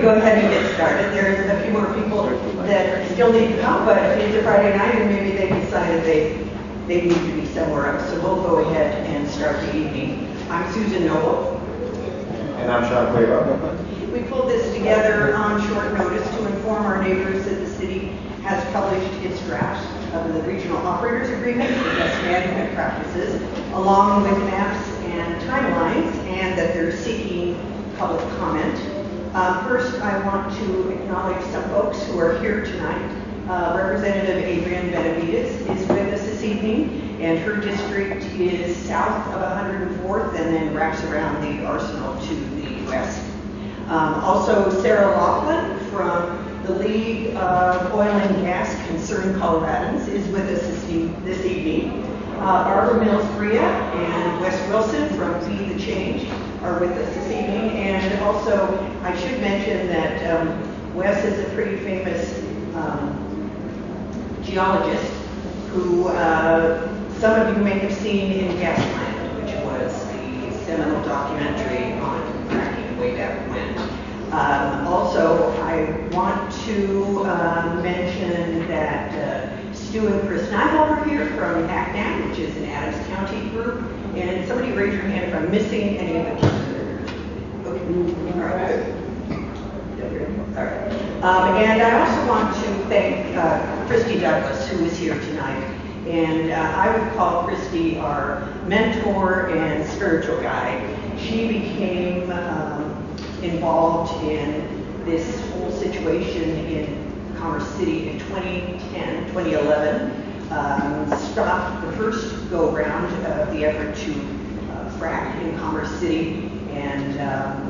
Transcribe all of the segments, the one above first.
to go ahead and get started. There's a few more people that still need to come, but it's a Friday night and maybe they decided they need to be somewhere else. So we'll go ahead and start the evening. I'm Susan Noble. And I'm Sean Claiborne. We pulled this together on short notice to inform our neighbors that the city has published its draft of the Regional Operators Agreement for best management practices, along with maps and timelines, and that they're seeking public comment. First, I want to acknowledge some folks who are here tonight. Representative Adrienne Benavides is with us this evening, and her district is south of 104th and then wraps around the Arsenal to the west. Also, Sarah Laughlin from the League of Oil and Gas Concerned Coloradans is with us this evening. Barbara Mills-Bria and Wes Wilson from Feed the Change are with us this evening. And also, I should mention that Wes is a pretty famous geologist who some of you may have seen in Gasland, which was the seminal documentary on fracking way back when. Also, I want to mention that Stu and Chris Nyhall are here from ACNAM, which is an Adams County group. And somebody raise your hand if I'm missing any of the contributors. Okay. All right. All right. And I also want to thank Christy Douglas, who is here tonight. And I would call Christy our mentor and spiritual guide. She became involved in this whole situation in Commerce City in 2011, stopped the first go-round of the effort to frack in Commerce City, and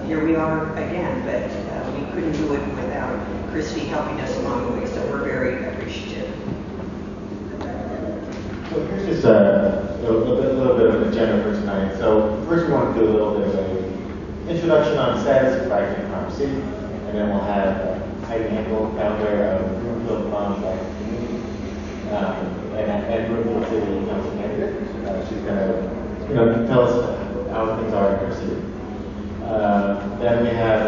here we are again, but we couldn't do it without Christy helping us along the way, so we're very appreciative. So here's just a little bit of an agenda for tonight. So first we want to do a little bit of an introduction on the status of fracking in Commerce City, and then we'll have Heidi Henkel, founder of Broomfield Farms Community, and Broomfield City Council candidate. She's going to tell us how things are in her city. Then we have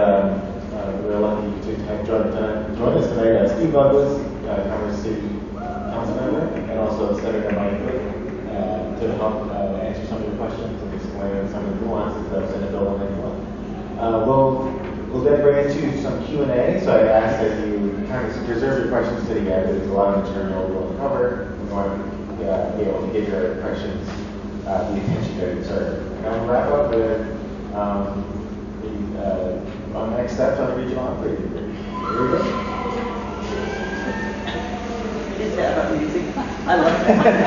we're lucky to have join us tonight Steve Douglas, Commerce City Council member, and also Senator Mike Foote, to help answer some of your questions and explain some of the nuances of Senate Bill 191. We'll then bring into some Q&A, so I ask that you kind of reserve your questions to the end. There's a lot of material we'll cover. We want to be able to give your questions the attention that you deserve. And we'll wrap up with our next steps on the regional operating agreement. Here we go. Is that about music? I love that.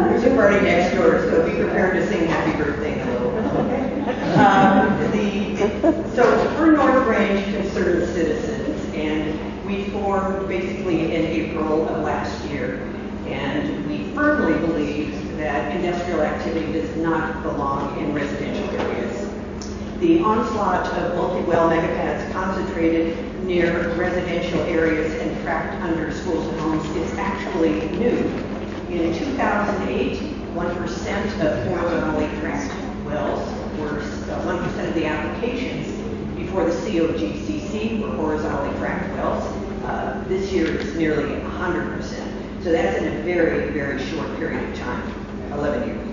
There's a party next door, so be prepared to sing happy birthday in a little bit. So we're North Range Concerned Citizens, and we formed basically in April of last year. And we firmly believe that industrial activity does not belong in residential areas. The onslaught of multi-well megapads concentrated near residential areas and fracked under schools and homes is actually new. In 2008, 1% of horizontally fracked wells were 1% of the applications before the COGCC were horizontally fracked wells. This year it's nearly 100%. So that's in a very, very short period of time, 11 years.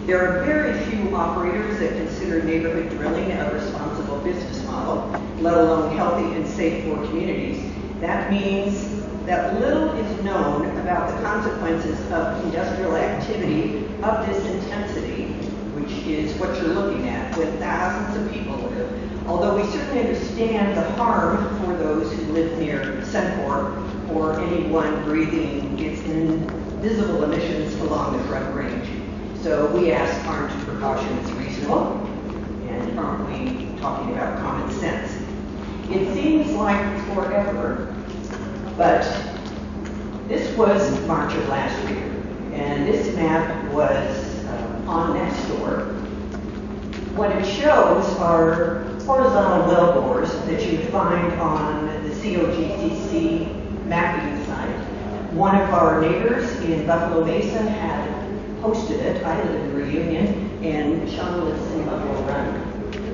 There are very few operators that consider neighborhood drilling a responsible business model, let alone healthy and safe for communities. That means that little is known about the consequences of industrial activity of this intensity, which is what you're looking at, when thousands of people live. Although we certainly understand the harm for those who live near Suncor or anyone breathing its invisible emissions along the Front Range. So we ask, aren't precautions reasonable? And aren't we talking about common sense? It seems like forever, but this was March of last year, and this map was on Nextdoor. What it shows are horizontal well bores that you find on the COGCC mapping site. One of our neighbors in Buffalo Mesa had posted it. I live in Reunion, and Sean lives in Buffalo Run.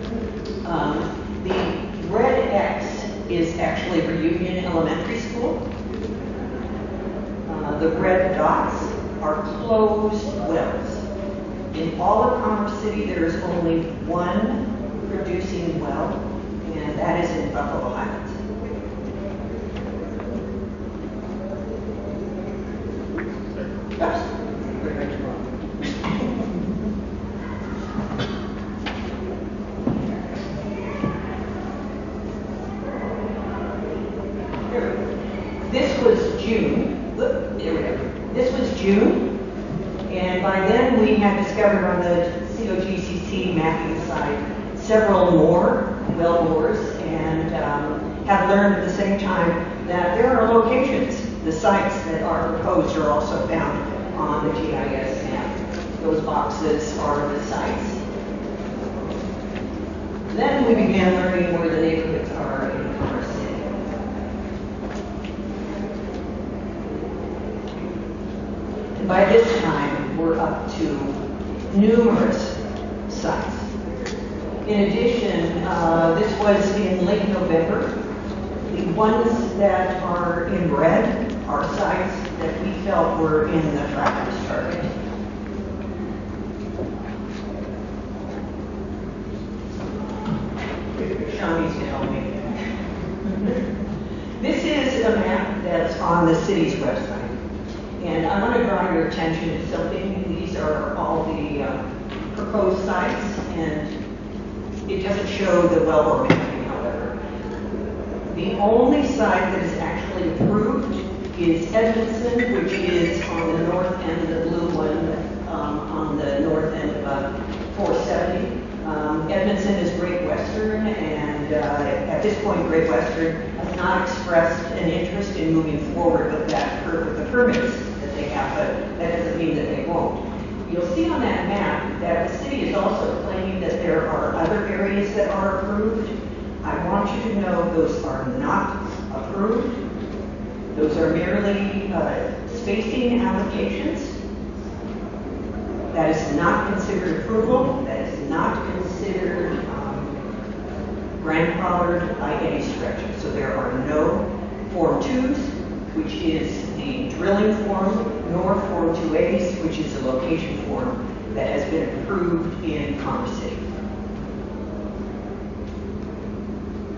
actually Reunion Elementary School. The red dots are closed wells. In all of Commerce City, there is only one producing well, and that is in Buffalo Highlands. Oops. This was June. There we go. This was June, and by then we had discovered on the COGCC mapping site several more well bores, and have learned at the same time that there are locations. The sites that are proposed are also found on the GIS map. Those boxes are the sites. Then we began learning where the neighborhoods are in Commerce City. And by this time, we're up to numerous sites. In addition, this was in late November. The ones that are in red are sites that we felt were in the fracking target. Sean needs to help me. This is a map that's on the city's website. And I want to draw your attention to something. These are all the proposed sites, and it doesn't show the wellbore mapping, however. The only site that is actually approved is Edmondson, which is on the north end, the blue one, on the north end of 470. Edmondson is Great Western, and at this point, Great Western has not expressed an interest in moving forward with that with the permits that they have, but that doesn't mean that they won't. You'll see on that map that the city is also claiming that there are other areas that are approved. I want you to know those are not approved. Those are merely spacing applications. That is not considered approval. That is not considered grandfathered by any stretch. So there are no Form 2s, which is the drilling form, nor Form 2As, which is the location form that has been approved in Commerce City.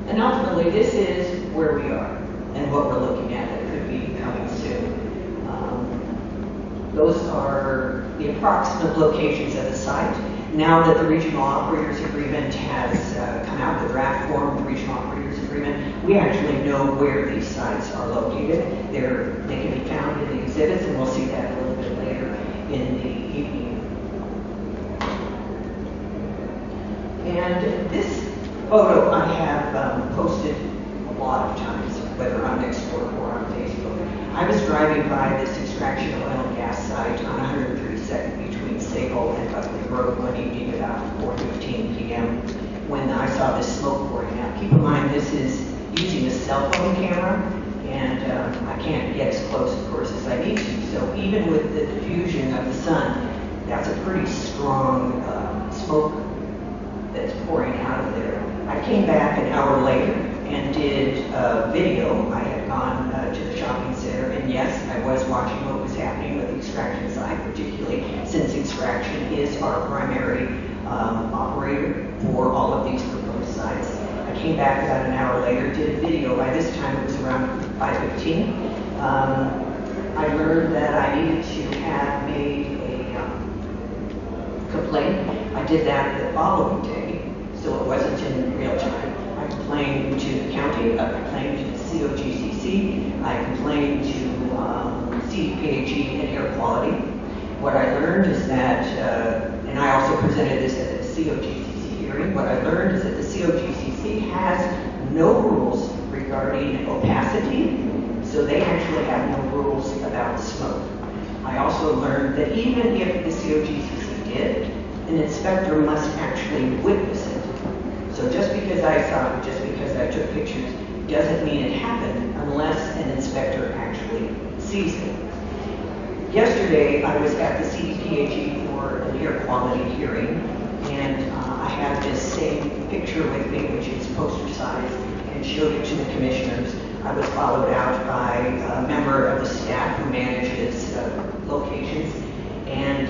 And ultimately, this is where we are and what we're looking at that could be coming soon. Those are the approximate locations of the site. Now that the Regional Operators Agreement has come out, the draft form of the Regional Operators Agreement, we actually know where these sites are located. They can be found in the exhibits, and we'll see that a little bit later in the evening. And this photo I have posted a lot of times, whether on Nextdoor or on Facebook. I was driving by this extraction oil and gas site on 132nd between Sable and Buckley Road one evening about 4:15 p.m. when I saw this smoke pouring out. Keep in mind, this is using a cell phone camera, and I can't get as close, of course, as I need to. So even with the diffusion of the sun, that's a pretty strong smoke that's pouring out of there. I came back an hour later and did a video. I had gone to the shopping center, and yes, I was watching what was happening with the extraction side, particularly since extraction is our primary operator for all of these proposed sites. I came back about an hour later, did a video. By this time, it was around 5:15. I learned that I needed to have made a complaint. I did that the following day, so it wasn't in real time. I complained to the county, I complained to the COGCC, I complained to CDPHE and air quality. What I learned is that, and I also presented this at the COGCC hearing, what I learned is that the COGCC has no rules regarding opacity, so they actually have no rules about smoke. I also learned that even if the COGCC did, an inspector must actually witness it. So just because I saw it, just because I took pictures, doesn't mean it happened unless an inspector actually sees it. Yesterday, I was at the CDPHE for an air quality hearing, and I have this same picture with me, which is poster size, and shows showed it to the commissioners. I was followed out by a member of the staff who manages locations, and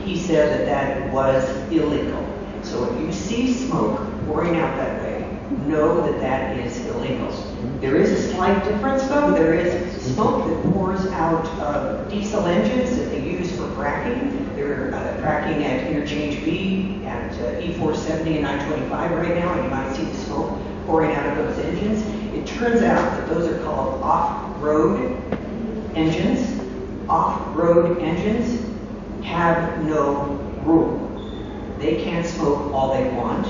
he said that that was illegal. So if you see smoke pouring out that way, know that that is illegal. There is a slight difference though. There is smoke that pours out of diesel engines that they use for fracking. They're fracking at Interchange B, at E470 and I-25 right now, and you might see the smoke pouring out of those engines. It turns out that those are called off-road engines. Off-road engines have no rule. They can smoke all they want.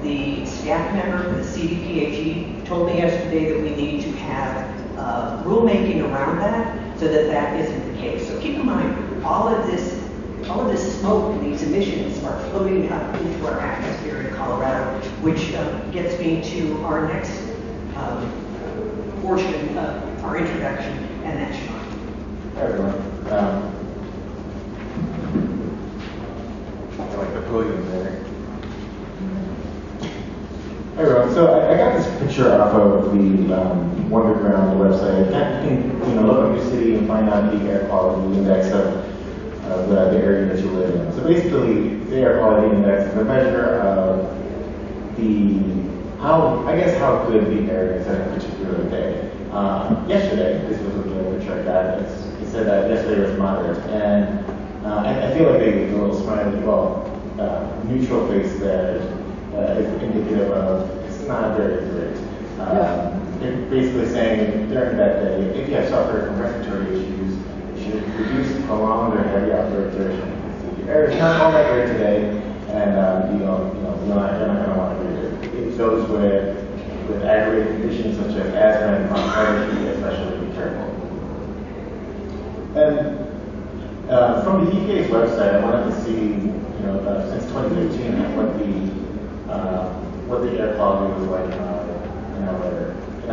The staff member for the CDPHE told me yesterday that we need to have rulemaking around that so that that isn't the case. So keep in mind, all of this smoke and these emissions are floating up into our atmosphere in Colorado, which gets me to our next portion of our introduction, and that's Sean. Hi everyone. I like the podium there. Hi everyone. So I got this picture off of the Wonderground website. You can look up your city and find out the air quality index of the area that you live in. So basically, the air quality index is a measure of how good the air is at a particular day. Yesterday, this was a picture I got. It said that yesterday was moderate, and I feel like a little smiley, neutral face there is indicative of it's not very great. They're basically saying during that day, if you have suffered from respiratory issues, you should reduce prolonged or heavy outdoor exertion. The air is not all that great today, and you're not going to want to breathe it. It goes with aggravated conditions such as asthma and bronchitis, especially be careful. And from the EPA's website, I wanted to see, since 2015, what the air quality was like in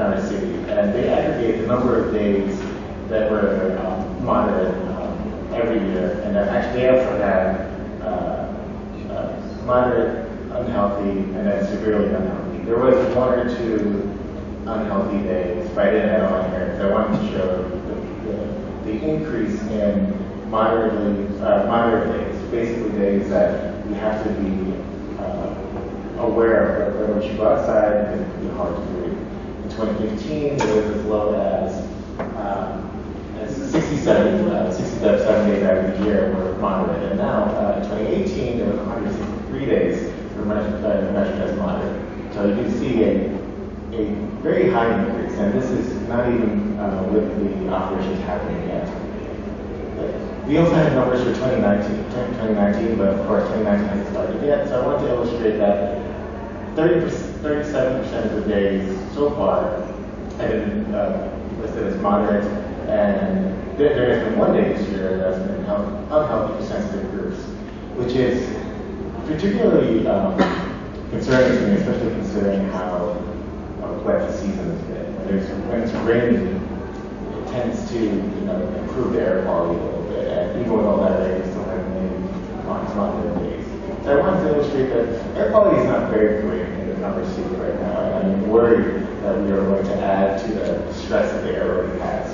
our city. And they aggregate the number of days that were moderate every year. And actually, they also had moderate, unhealthy, and then severely unhealthy. There was one or two unhealthy days, but I didn't have on here because I wanted to show the increase in moderate days, basically days that you have to be aware of when you go outside and it can be hard to breathe. In 2015, it was as low as 67 days out of the year were moderate, and now in 2018, there was 163 days were measured as moderate. So you can see a very high increase, and this is not even with the operations happening yet. We also have numbers for 2019, but of course 2019 hasn't started yet. So I want to illustrate that 37% of the days so far have been listed as moderate, and there has been one day this year that's been unhealthy for sensitive groups, which is particularly concerning to me, especially considering how wet the season has been. When it's raining, it tends to improve the air quality a little bit, and even with all that rain, we still have many moderate days. So I wanted to illustrate that air quality is not very great in the Congress city right now, and I'm worried that we are going to add to the stress that the air already has.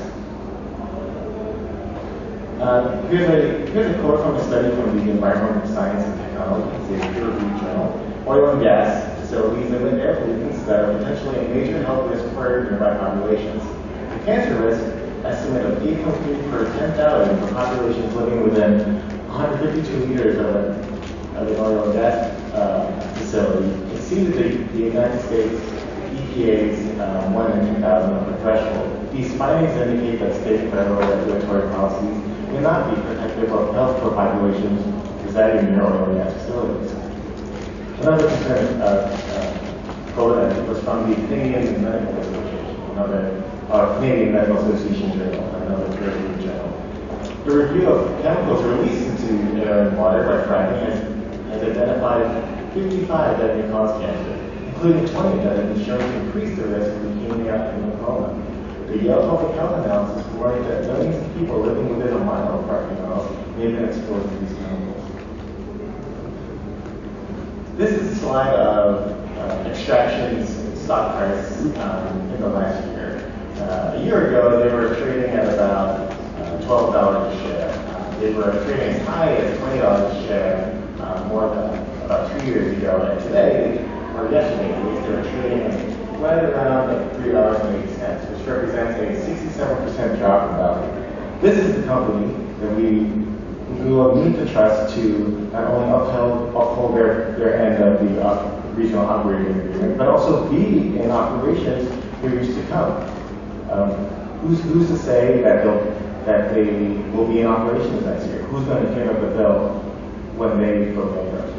Here's a quote from a study from the Environmental Science and Technology, it's a peer-reviewed journal. Oil and gas facilities emit air pollutants that are potentially a major health risk for nearby populations. The cancer risk estimate of 8.3 per 10,000 for populations living within 152 meters of an oil and gas facility exceeded the United States EPA's 1 in 2,000 threshold. These findings indicate that state and federal regulatory policies may not be protective of health for populations residing near oil and gas facilities. Another concern quote was from the Canadian Medical Association, Canadian Medical Association journal, another peer-reviewed journal. The review of chemicals released into air and water by fracking has identified 55 that may cause cancer, including 20 that have been shown to increase the risk of leukemia and lymphoma. The Yale Public Health analysis warned that millions of people living within a mile of fracking wells may have been exposed to these chemicals. This is a slide of extractions stock price in the last year. A year ago, they were trading at about $12 a share. They were trading as high as $20 a share more than about 2 years ago. And today, or yesterday at least, they were trading right around $3.80, which represents a 67% drop in value. This is the company that we will need to trust to not only uphold their end of the regional operating agreement, but also be in operations for years to come. Who's to say that they will be in operations next year? Who's going to pick up the bill when they go bankrupt?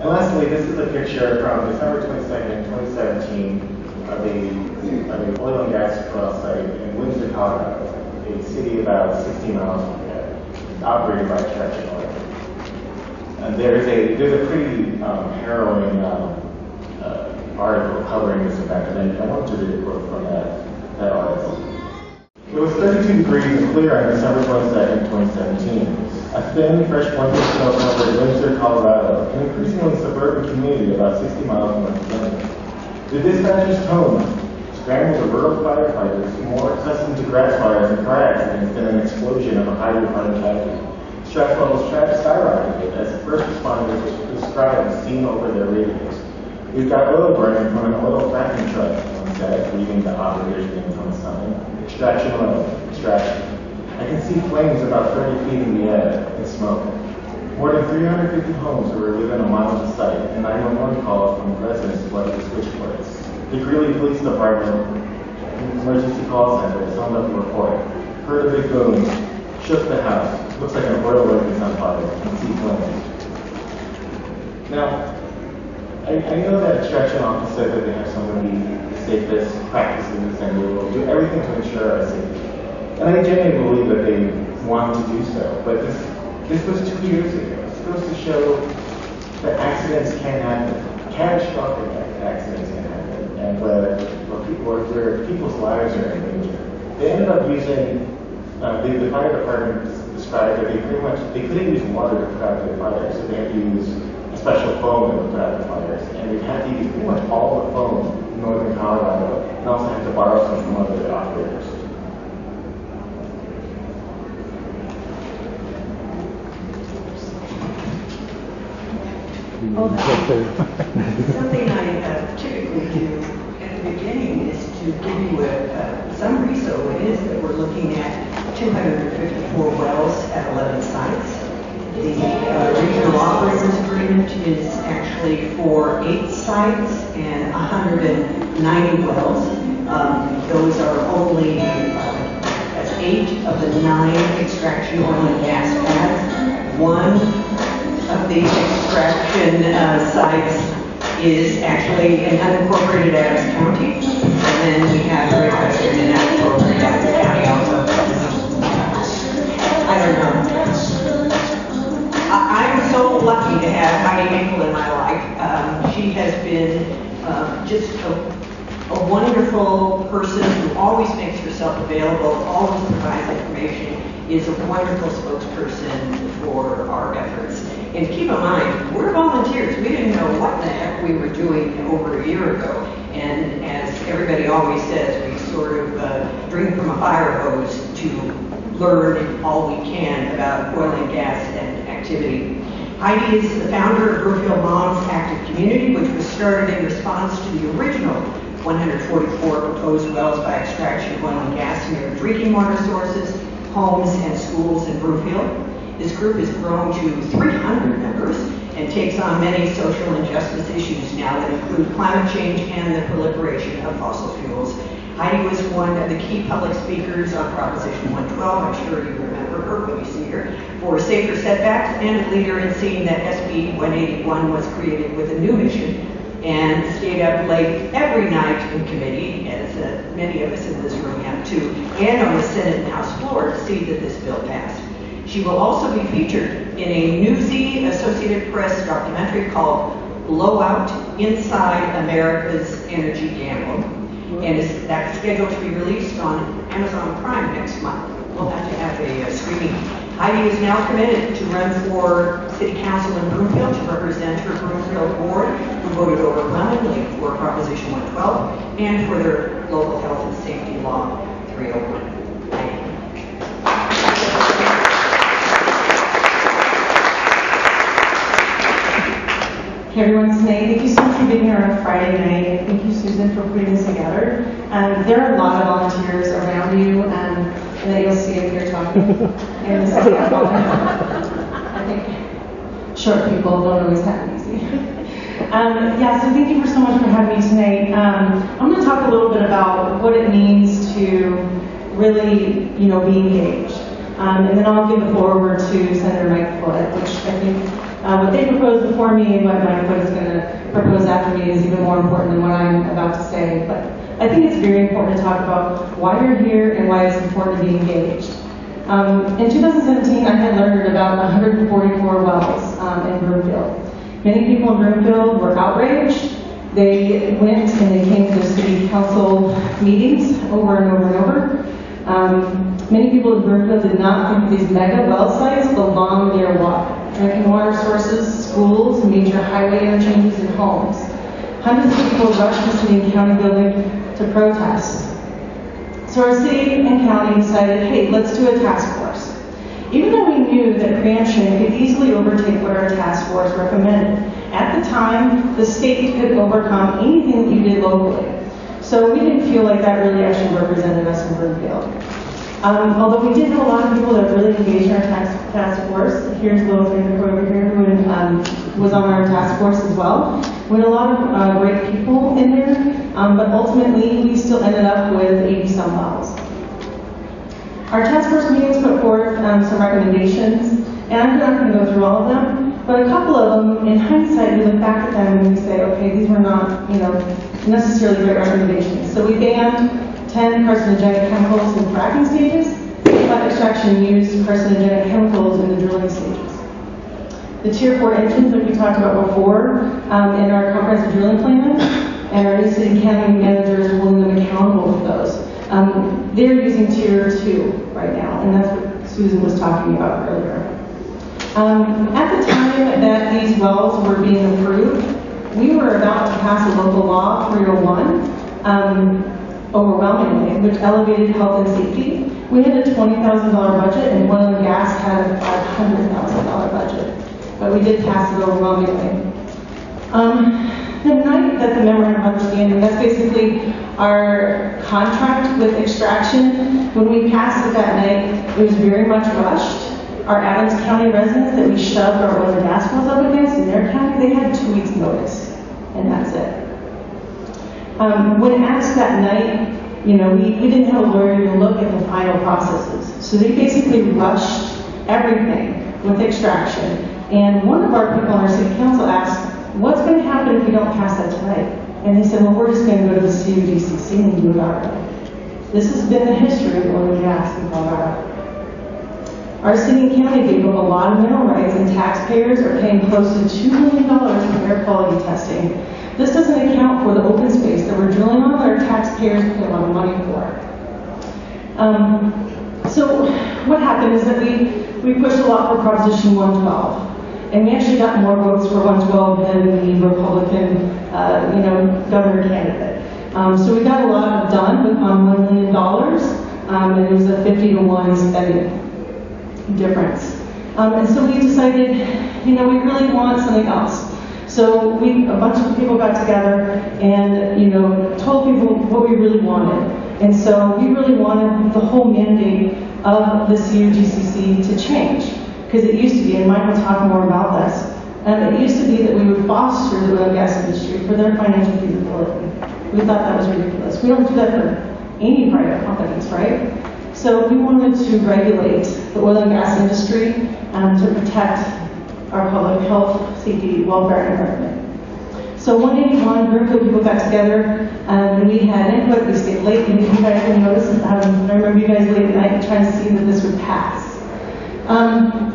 And lastly, this is a picture from December 22nd, 2017 of a oil and gas well site in Windsor, Colorado, a city about 60 miles from here, operated by extraction oil. And there's a pretty harrowing article covering this event, and I wanted to read a quote from that article. It was 32 degrees and clear on December 22nd, 2017. A thin, fresh blanket of snow covered Windsor, Colorado, an increasingly suburban community about 60 miles north of Denver. The dispatcher's tone scrambled the rural firefighters more accustomed to grass fires and car accidents than an explosion of a highly hardened cavity. Stress levels skyrocketed as the first responders described the scene over their radios. We've got oil burning from an oil fracking truck, one said, reading the operator's name from the sign. Extraction oil, extraction. I can see flames about 30 feet in the air and smoke. More than 350 homes were within a mile of the site, and 911 calls from residents flooded the switchboards. The Greeley Police Department emergency call center summed up the report. Heard a big boom, shook the house. Looks like an oil rig is on fire. You can see flames. Now, I know that extraction office said that they have some of the safest practices and they will do everything to ensure our safety. And I genuinely believe that they want to do so. But this was 2 years ago. This goes to show that accidents can happen. Catastrophic accidents can happen. And where people's lives are in danger. They ended up using, the fire department described that they couldn't use water to put out their fires, so they had to use a special foam to put out the fires. And they had to use pretty much all the foam in northern Colorado, and also had to borrow some from other operators. Something I typically do at the beginning is to give you a summary. So it is that we're looking at 254 wells at 11 sites. The regional operators agreement is actually for 8 sites and 190 wells. Those are only that's 8 of the 9 extraction oil and gas pads. One of the extraction sites is actually in unincorporated Adams County, and then we have Great Western in unincorporated Adams County also. I don't know. I'm so lucky to have Heidi Hinkle in my life. She has been just a wonderful person who always makes herself available, always provides information, is a wonderful spokesperson for our efforts. And keep in mind, we're volunteers. We didn't know what the heck we were doing over a year ago. And as everybody always says, we sort of drink from a fire hose to learn all we can about oil and gas and activity. Heidi is the founder of Brookfield Moms Active Community, which was started in response to the original 144 proposed wells by extraction oil and gas near drinking water sources, homes, and schools in Brookfield. This group has grown to 300 members and takes on many social injustice issues now that include climate change and the proliferation of fossil fuels. Heidi was one of the key public speakers on Proposition 112, I'm sure you remember her when you see her, for safer setbacks, and a leader in seeing that SB181 was created with a new mission, and stayed up late every night in committee, as many of us in this room have too, and on the Senate and House floor to see that this bill passed. She will also be featured in a Newsy Associated Press documentary called Blowout: Inside America's Energy Gamble, and that's scheduled to be released on Amazon Prime next month. We'll have to have a screening. Heidi is now committed to run for City Council in Brookfield to represent her Broomfield Board, who voted overwhelmingly for Proposition 112 and for their local health and safety law 301. Thank you. Hey everyone, tonight, thank you so much for being here on a Friday night. Thank you, Susan, for putting this together. There are a lot of volunteers around you, and that you'll see if you're talking. And this is I think short people don't always have it easy. Yeah, so thank you so much for having me tonight. I'm going to talk a little bit about what it means to really, be engaged. And then I'll give the floor over to Senator Mike Foote, which I think what they proposed before me and what Mike Foote is going to propose after me is even more important than what I'm about to say. But I think it's very important to talk about why you're here and why it's important to be engaged. In 2017, I had learned about 144 wells in Broomfield. Many people in Broomfield were outraged. They went and they came to city council meetings over and over and over. Many people in Broomfield did not think these mega well sites belonged near water, drinking water sources, schools, major highway interchanges, and homes. Hundreds of people rushed to city and county building to protest. So our city and county decided, hey, let's do a task force. Even though we knew that preemption could easily overtake what our task force recommended. At the time, the state could overcome anything that you did locally. So we didn't feel like that really actually represented us in Broomfield. Although we did have a lot of people that really engaged in our task force. Here's Lil Vander over here who was on our task force as well. We had a lot of great people in there, but ultimately we still ended up with 80-some wells. Our task force meetings put forth some recommendations, and I'm not going to go through all of them, but a couple of them, in hindsight, we look back at them and we say, okay, these were not, necessarily great recommendations. So we banned 10 carcinogenic chemicals in fracking stages, but extraction used carcinogenic chemicals in the drilling stages. The Tier 4 engines that we talked about before in our comprehensive drilling plan, and our new city county managers holding them accountable for those. They're using Tier 2 right now, and that's what Susan was talking about earlier. At the time that these wells were being approved, we were about to pass a local law, 301, overwhelmingly, which elevated health and safety. We had a $20,000 budget, and oil and gas had a $500,000 budget, but we did pass it overwhelmingly. The night that the Memorandum of Understanding, that's basically our contract with extraction, when we passed it that night, it was very much rushed. Our Adams County residents that we shoved our oil and gas wells up against in their county, they had 2 weeks notice, and that's it. When asked that night, we didn't have a lawyer to look at the final processes. So they basically rushed everything with extraction. And one of our people on our city council asked, what's going to happen if we don't pass that tonight? And they said, well, we're just going to go to the COGCC and do it our way. This has been the history of oil and gas in Colorado. Our city and county gave up a lot of mineral rights, and taxpayers are paying close to $2 million for air quality testing. This doesn't account for the open space that we're drilling on that our taxpayers pay a lot of money for. So what happened is that we pushed a lot for Proposition 112. And we actually got more votes for 112 than the Republican, governor candidate. So we got a lot done with $1 million, and it was a 50-to-1 spending difference. And so we decided, we really want something else. So a bunch of people got together and, told people what we really wanted. And so we really wanted the whole mandate of the COGCC to change. Because it used to be, and Mike will talk more about this, it used to be that we would foster the oil and gas industry for their financial feasibility. We thought that was ridiculous. We don't do that for any private companies, right? So we wanted to regulate the oil and gas industry to protect our public health, safety, welfare, and environment. So 181 group of people got together, and we had input. We stayed late, and you guys didn't notice. I remember you guys late at night trying to see that this would pass.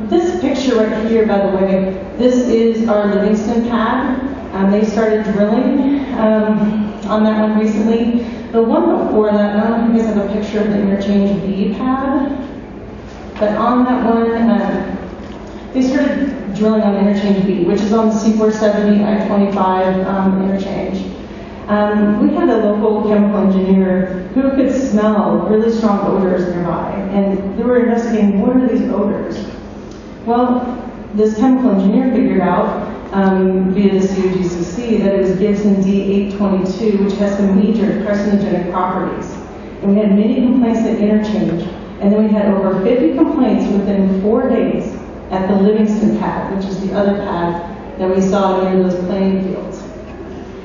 This picture right here, by the way, this is our Livingston pad. They started drilling on that one recently. The one before that, I don't know if you guys have a picture of the Interchange B pad, but on that one, they started drilling on interchange B, which is on the C470 I-25 interchange. We had a local chemical engineer who could smell really strong odors nearby, and they were investigating what are these odors. Well, this chemical engineer figured out via the COGCC that it was Gibson D822, which has some major carcinogenic properties. And we had many complaints at interchange, and then we had over 50 complaints within 4 days at the Livingston pad, which is the other pad that we saw near those playing fields.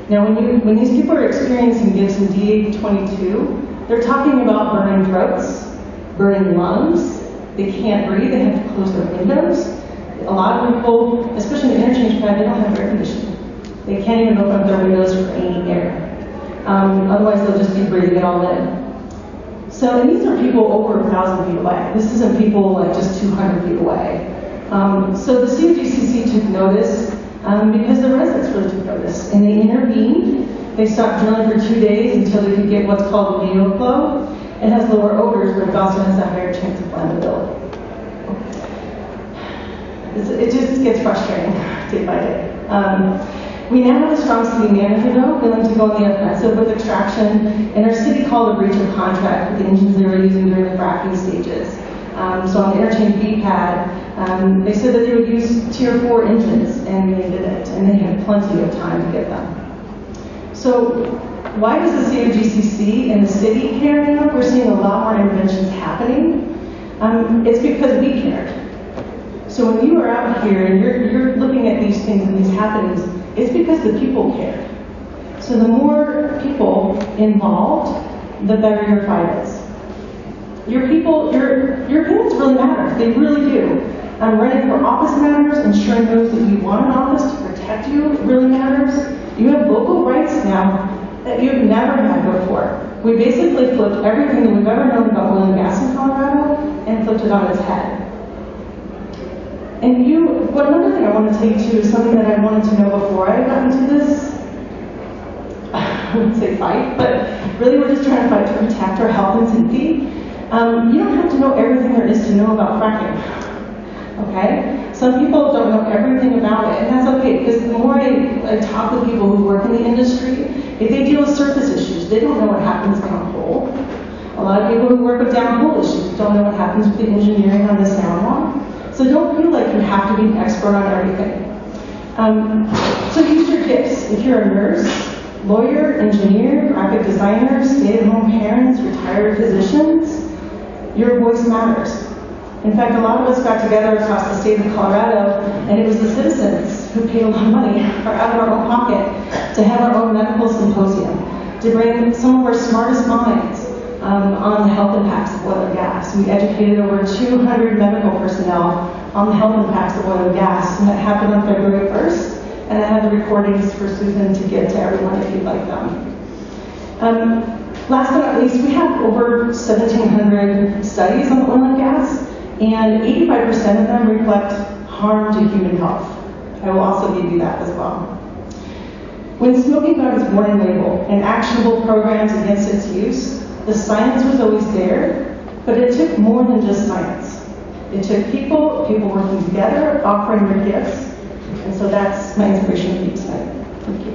Now, when these people are experiencing Gibson D822, they're talking about burning throats, burning lungs, they can't breathe, they have to close their windows. A lot of people, especially in the interchange pad, they don't have air conditioning. They can't even open up their windows for any air. Otherwise, they'll just be breathing it all in. So, and these are people over 1,000 feet away. This isn't people like just 200 feet away. So the COGCC took notice because the residents really took notice, and they intervened. They stopped drilling for 2 days until they could get what's called video flow. It has lower odors, but it also has a higher chance of flammability. It just gets frustrating day by day. We now have a strong city manager, though, willing to go on the offensive with extraction, and our city called a breach of contract with the engines they were using during the fracking stages. So on the interchange B pad, they said that they would use Tier 4 engines, and they didn't, and they had plenty of time to get them. So why does the COGCC and the city care now? We're seeing a lot more interventions happening. It's because we cared. So when you are out here and you're looking at these things and these happenings, it's because the people cared. So the more people involved, the better your fight is. Your people, your opinions really matter. They really do. Running for office matters. Ensuring those that you want in office to protect you really matters. You have local rights now that you've never had before. We basically flipped everything that we've ever known about oil and gas in Colorado and flipped it on its head. And another thing I want to tell you too is something that I wanted to know before I got into this. I wouldn't say fight, but really we're just trying to fight to protect our health and safety. You don't have to know everything there is to know about fracking. Okay? Some people don't know everything about it, and that's okay, because the more I talk with people who work in the industry, if they deal with surface issues, they don't know what happens downhole. A lot of people who work with downhole issues don't know what happens with the engineering on the sound wall. So don't feel like you have to be an expert on everything. So use your gifts. If you're a nurse, lawyer, engineer, graphic designer, stay-at-home parents, retired physicians, your voice matters. In fact, a lot of us got together across the state of Colorado, and it was the citizens who paid a lot of money out of our own pocket to have our own medical symposium, to bring some of our smartest minds on the health impacts of oil and gas. We educated over 200 medical personnel on the health impacts of oil and gas, and that happened on February 1st, and I have the recordings for Susan to give to everyone if you'd like them. Last but not least, we have over 1,700 studies on oil and gas, and 85% of them reflect harm to human health. I will also give you that as well. When smoking got its warning label and actionable programs against its use, the science was always there, but it took more than just science. It took people working together, offering their gifts, and so that's my inspiration for you tonight. Thank you.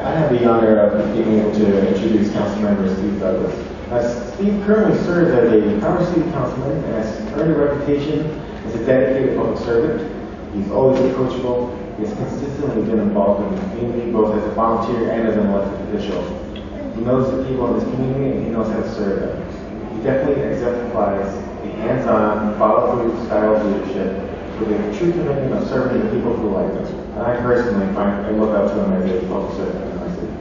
I have the honor of being able to introduce Councilmember Steve Douglas. Steve currently serves as a Power City Councilman and has earned a reputation as a dedicated public servant. He's always approachable. He has consistently been involved in the community, both as a volunteer and as an elected official. He knows the people in this community and he knows how to serve them. He definitely exemplifies a hands-on, follow-through style of leadership with a true commitment of serving the people who like them. And I personally look up to him as a public servant in our city.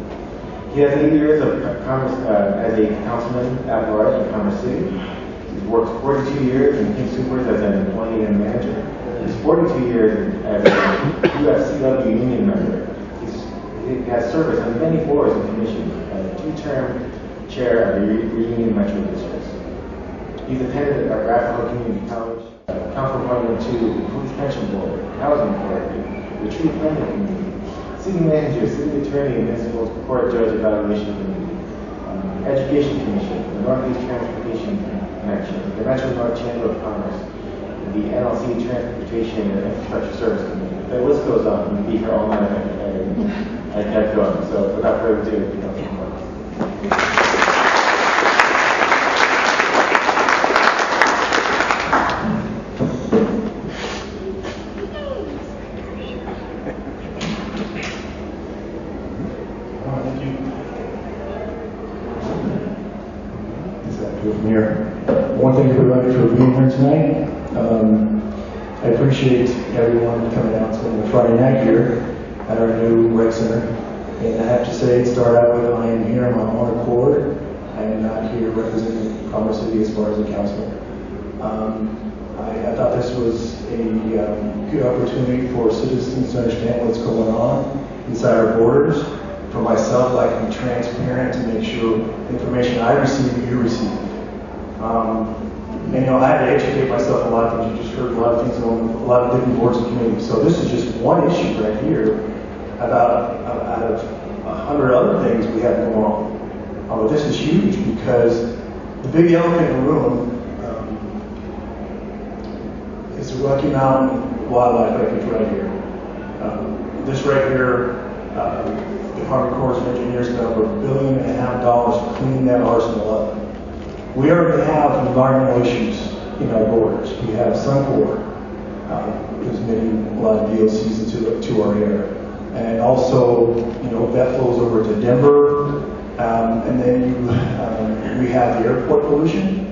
He has 8 years of as a councilman at large in Commerce City. He's worked 42 years in King Soopers as an employee and manager. He's 42 years as a UFCW union member. He has service on many boards and commissions, as a 2-term chair of the Reunion Metro District. He's attended Arapahoe Community College, council appointment to the Police Pension Board, Housing Authority, retreat planning committee, city manager, city attorney, and municipal court judge evaluation committee, education commission, the Northeast Transportation Connection, the Metro North Chamber of Commerce, the NLC Transportation and Infrastructure Service Committee. The list goes on. We'd be here all night I kept going. So without further ado, Here. I want to thank everybody for being here tonight. I appreciate everyone coming out spending the Friday night here at our new rec center. And I have to say, it started out with I am here on my own accord. I am not here representing Commerce City as far as the council. I thought this was a good opportunity for citizens to understand what's going on inside our borders. For myself, I can be transparent to make sure the information I receive, you receive. And I had to educate myself a lot of things. You just heard a lot of things on a lot of different boards and committees. So this is just one issue right here out of 100 other things we have going on. But this is huge because the big elephant in the room is the Rocky Mountain Wildlife Refuge right here. This right here, the Army Corps of Engineers spent over $1.5 billion cleaning that arsenal up. We already have environmental issues in our borders. We have Suncor, there's a lot of VOCs into our area. And also, that flows over to Denver. And then we have the airport pollution.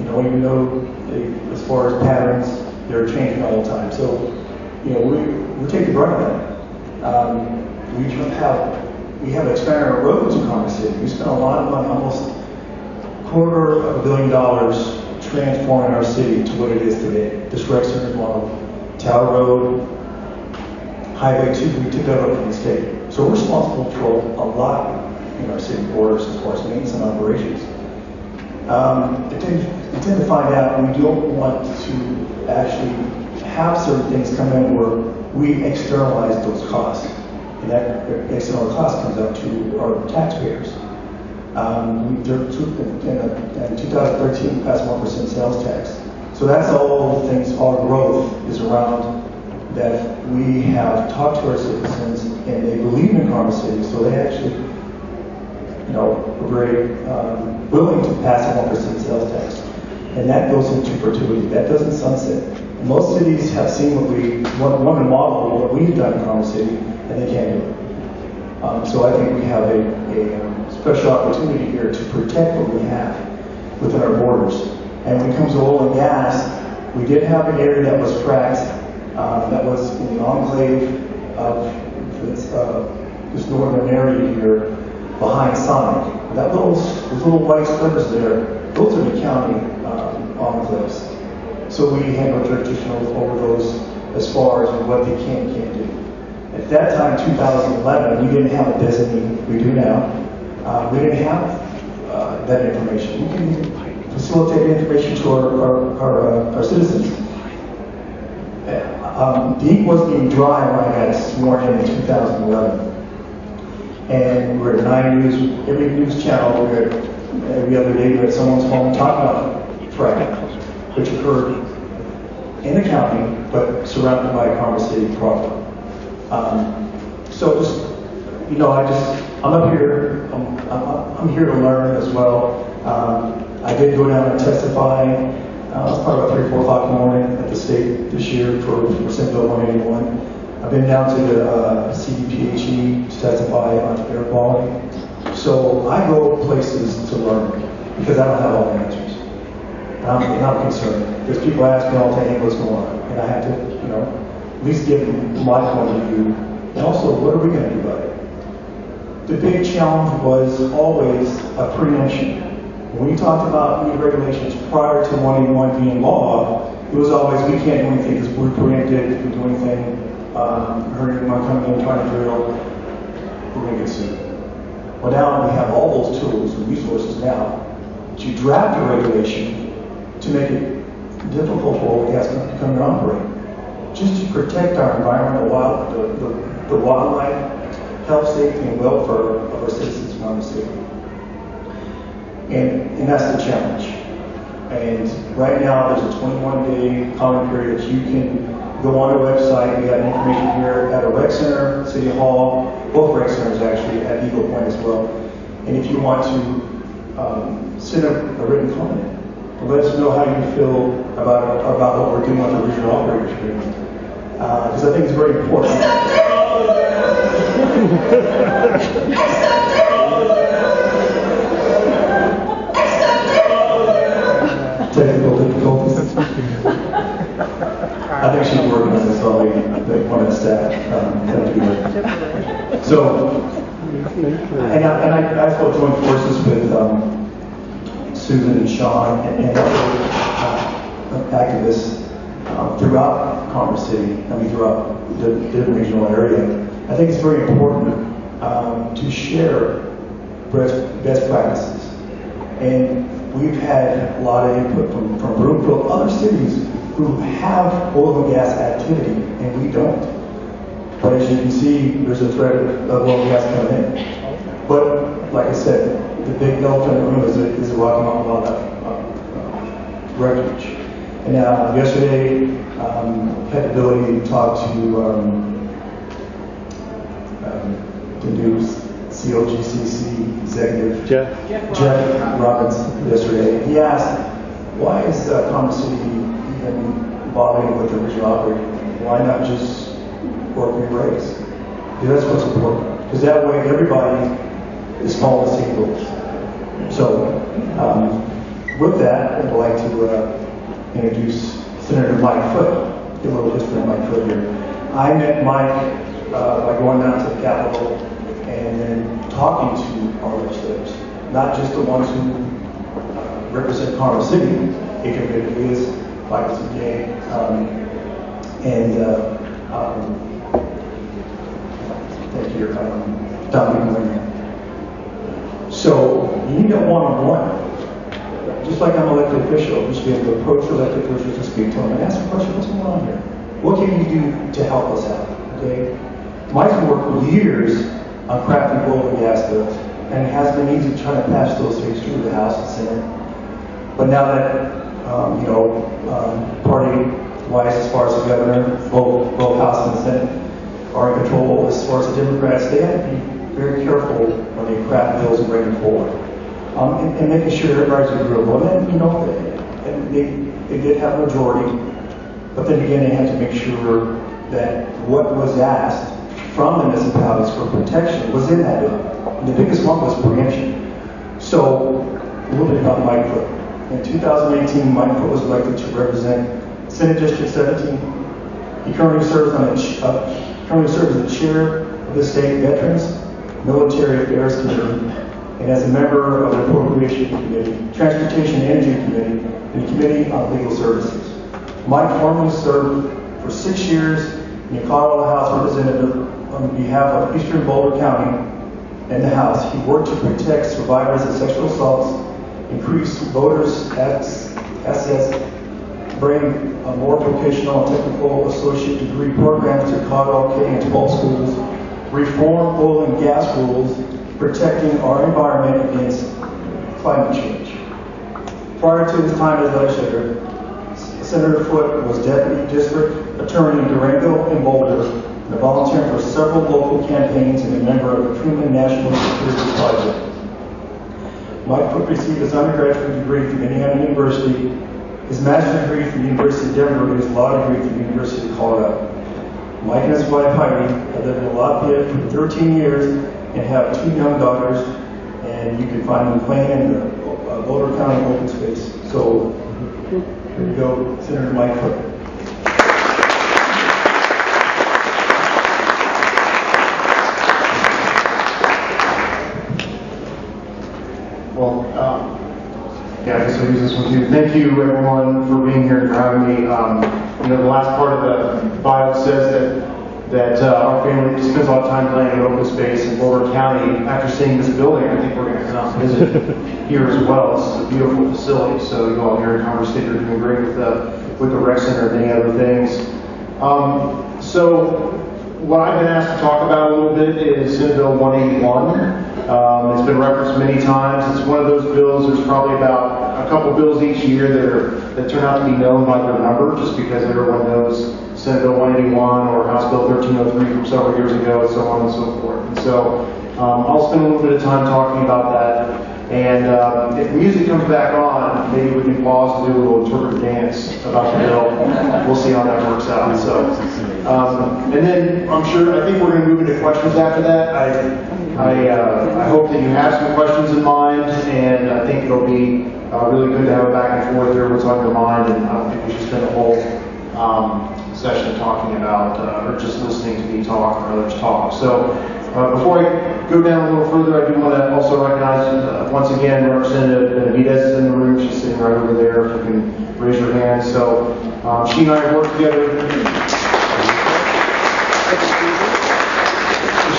Even though as far as patterns, they're changing all the time. So, we take the brunt of that. We have expanded our roads in Commerce City. We spent a lot of money, almost $250 million transforming our city to what it is today. This rec center model, Tower Road, Highway 2, we took that over from the state. So we're responsible for a lot in our city borders as far as maintenance and operations. I tend to find out we don't want to actually have certain things come in where we externalize those costs. And that external cost comes up to our taxpayers. In 2013, we passed 1% sales tax. So that's all things, all growth is around that we have talked to our citizens and they believe in Commerce City. So they actually, are very willing to pass a 1% sales tax. And that goes into perpetuity. That doesn't sunset. And most cities have seen what we want to model, what we've done in Commerce City, and they can't do it. So I think we have a special opportunity here to protect what we have within our borders. And when it comes to oil and gas, we did have an area that was fracked, that was in the enclave of this northern area here behind Sonic. Those little white splitters there, those are the county enclaves. So we have no jurisdiction over those as far as what they can and can't do. At that time, 2011, we didn't have a designee. We do now. We didn't have that information. We can facilitate information to our citizens. The ink was being dry when I got sworn in 2011. And we're at 9 News, every news channel, every other day, we're at someone's home talking about fracking, which occurred in the county, but surrounded by Commerce City proper. So just, I'm up here, I'm here to learn as well. I did go down and testify, it's probably about 3 or 4 o'clock in the morning at the state this year for Senate Bill 181. I've been down to the CDPHE to testify on air quality. So I go places to learn because I don't have all the answers. And I'm concerned. Because people ask me all the time, what's going on? And I have to, at least give them my point of view. And also, what are we going to do about it? The big challenge was always a preemption. When we talked about new regulations prior to 181 being law, it was always, we can't do anything because we're preempted. If we do anything, heard anyone coming in trying to drill, we're going to get sued. Well, now we have all those tools and resources now to draft a regulation to make it difficult for oil and gas companies to come and operate. just to protect our environment, the wildlife, health, safety, and welfare of our citizens around the city. And that's the challenge. And right now, there's a 21-day comment period that you can go on our website. We have information here at a rec center, City Hall, both rec centers actually, at Eagle Point as well. And if you want to send a written comment, and let us know how you feel about what we're doing with the regional operators agreement. Because I think it's very important. Technical difficulties. I think she's working on this all week. One of the staff come together. So, and I still joined forces with Susan and Sean and other activists throughout Commerce City. Throughout the regional area. I think it's very important to share best practices. And we've had a lot of input from Broomfield, other cities who have oil and gas activity, and we don't. But as you can see, there's a threat of oil and gas coming in. But like I said, the big elephant in the room is the Rocky Mountain Wildlife Refuge. And yesterday, had the ability to talk to the new COGCC executive, Jeff Robbins, yesterday. He asked, why is Commerce City even bothering with the regional operator? Why not just work with rates? Because that's what's important. Because that way everybody is following the same rules. So, with that, I'd like to introduce Senator Mike Foote. Give a little history of Mike Foote here. I met Mike by going down to the Capitol and then talking to our legislators, not just the ones who represent Commerce City, AKA Liz, Michael CJ, thank you, Dominic Moynihan. So you need a one-on-one. Just like I'm an elected official, you should be able to approach elected officials and speak to them and ask a question, what's going on here? What can you do to help us out, okay? Mike's worked for years on crafting oil and gas bills, and it has been easy trying to pass those things through the House and Senate. But now that, party-wise, as far as the governor, both House and Senate are in control, as far as the Democrats, they have to be very careful when they craft bills and bring them forward. And making sure everybody's agreeable. And then, they did have a majority, but then again, they had to make sure that what was asked from the municipalities for protection was in that bill. And the biggest one was preemption. So, a little bit about Mike Foote. In 2018, Mike Foote was elected to represent Senate District 17. He currently serves as the chair of the State Veterans Military Affairs Committee, and as a member of the Appropriation Committee, Transportation and Energy Committee, and the Committee on Legal Services. Mike formerly served for 6 years in the Colorado House Representative on behalf of Eastern Boulder County and the House. He worked to protect survivors of sexual assaults, increase voters' access, bring a more vocational and technical associate degree programs to Colorado K and 12 schools, reform oil and gas rules, protecting our environment against climate change. Prior to his time as legislator, Senator Foote was deputy district attorney in Durango and Boulder, and a volunteer for several local campaigns and a member of the Truman National Security Project. Mike Foote received his undergraduate degree from Indiana University, his master's degree from the University of Denver, and his law degree from the University of Colorado. Mike and his wife Heidi have lived in Lafayette for 13 years and have 2 young daughters, and you can find them playing in the Boulder County open space. So here you go, Senator Mike Foote. Yeah, I guess I'll use this one too. Thank you, everyone, for being here and for having me. The last part of the bio says that our family spends a lot of time playing in open space in Boulder County. After seeing this building, I think we're going to come visit here as well. This is a beautiful facility. So you all here in Commerce City are doing great with the rec center and many other things. So what I've been asked to talk about a little bit is Senate Bill 181. It's been referenced many times. It's one of those bills, there's probably about a couple bills each year that turn out to be known by their number, just because everyone knows Senate Bill 181 or House Bill 1303 from several years ago, and so on and so forth. And so I'll spend a little bit of time talking about that. And if music comes back on, maybe we can pause and do a little interpretive dance about the bill. We'll see how that works out. So, and then I think we're going to move into questions after that. I hope that you have some questions in mind, and I think it'll be really good to have a back and forth here, what's on your mind, and I don't think we should spend a whole session talking about, or just listening to me talk or others talk. So before I go down a little further, I do want to also recognize, once again, Representative Benavidez is in the room. She's sitting right over there, if you can raise your hand. So she and I have worked together.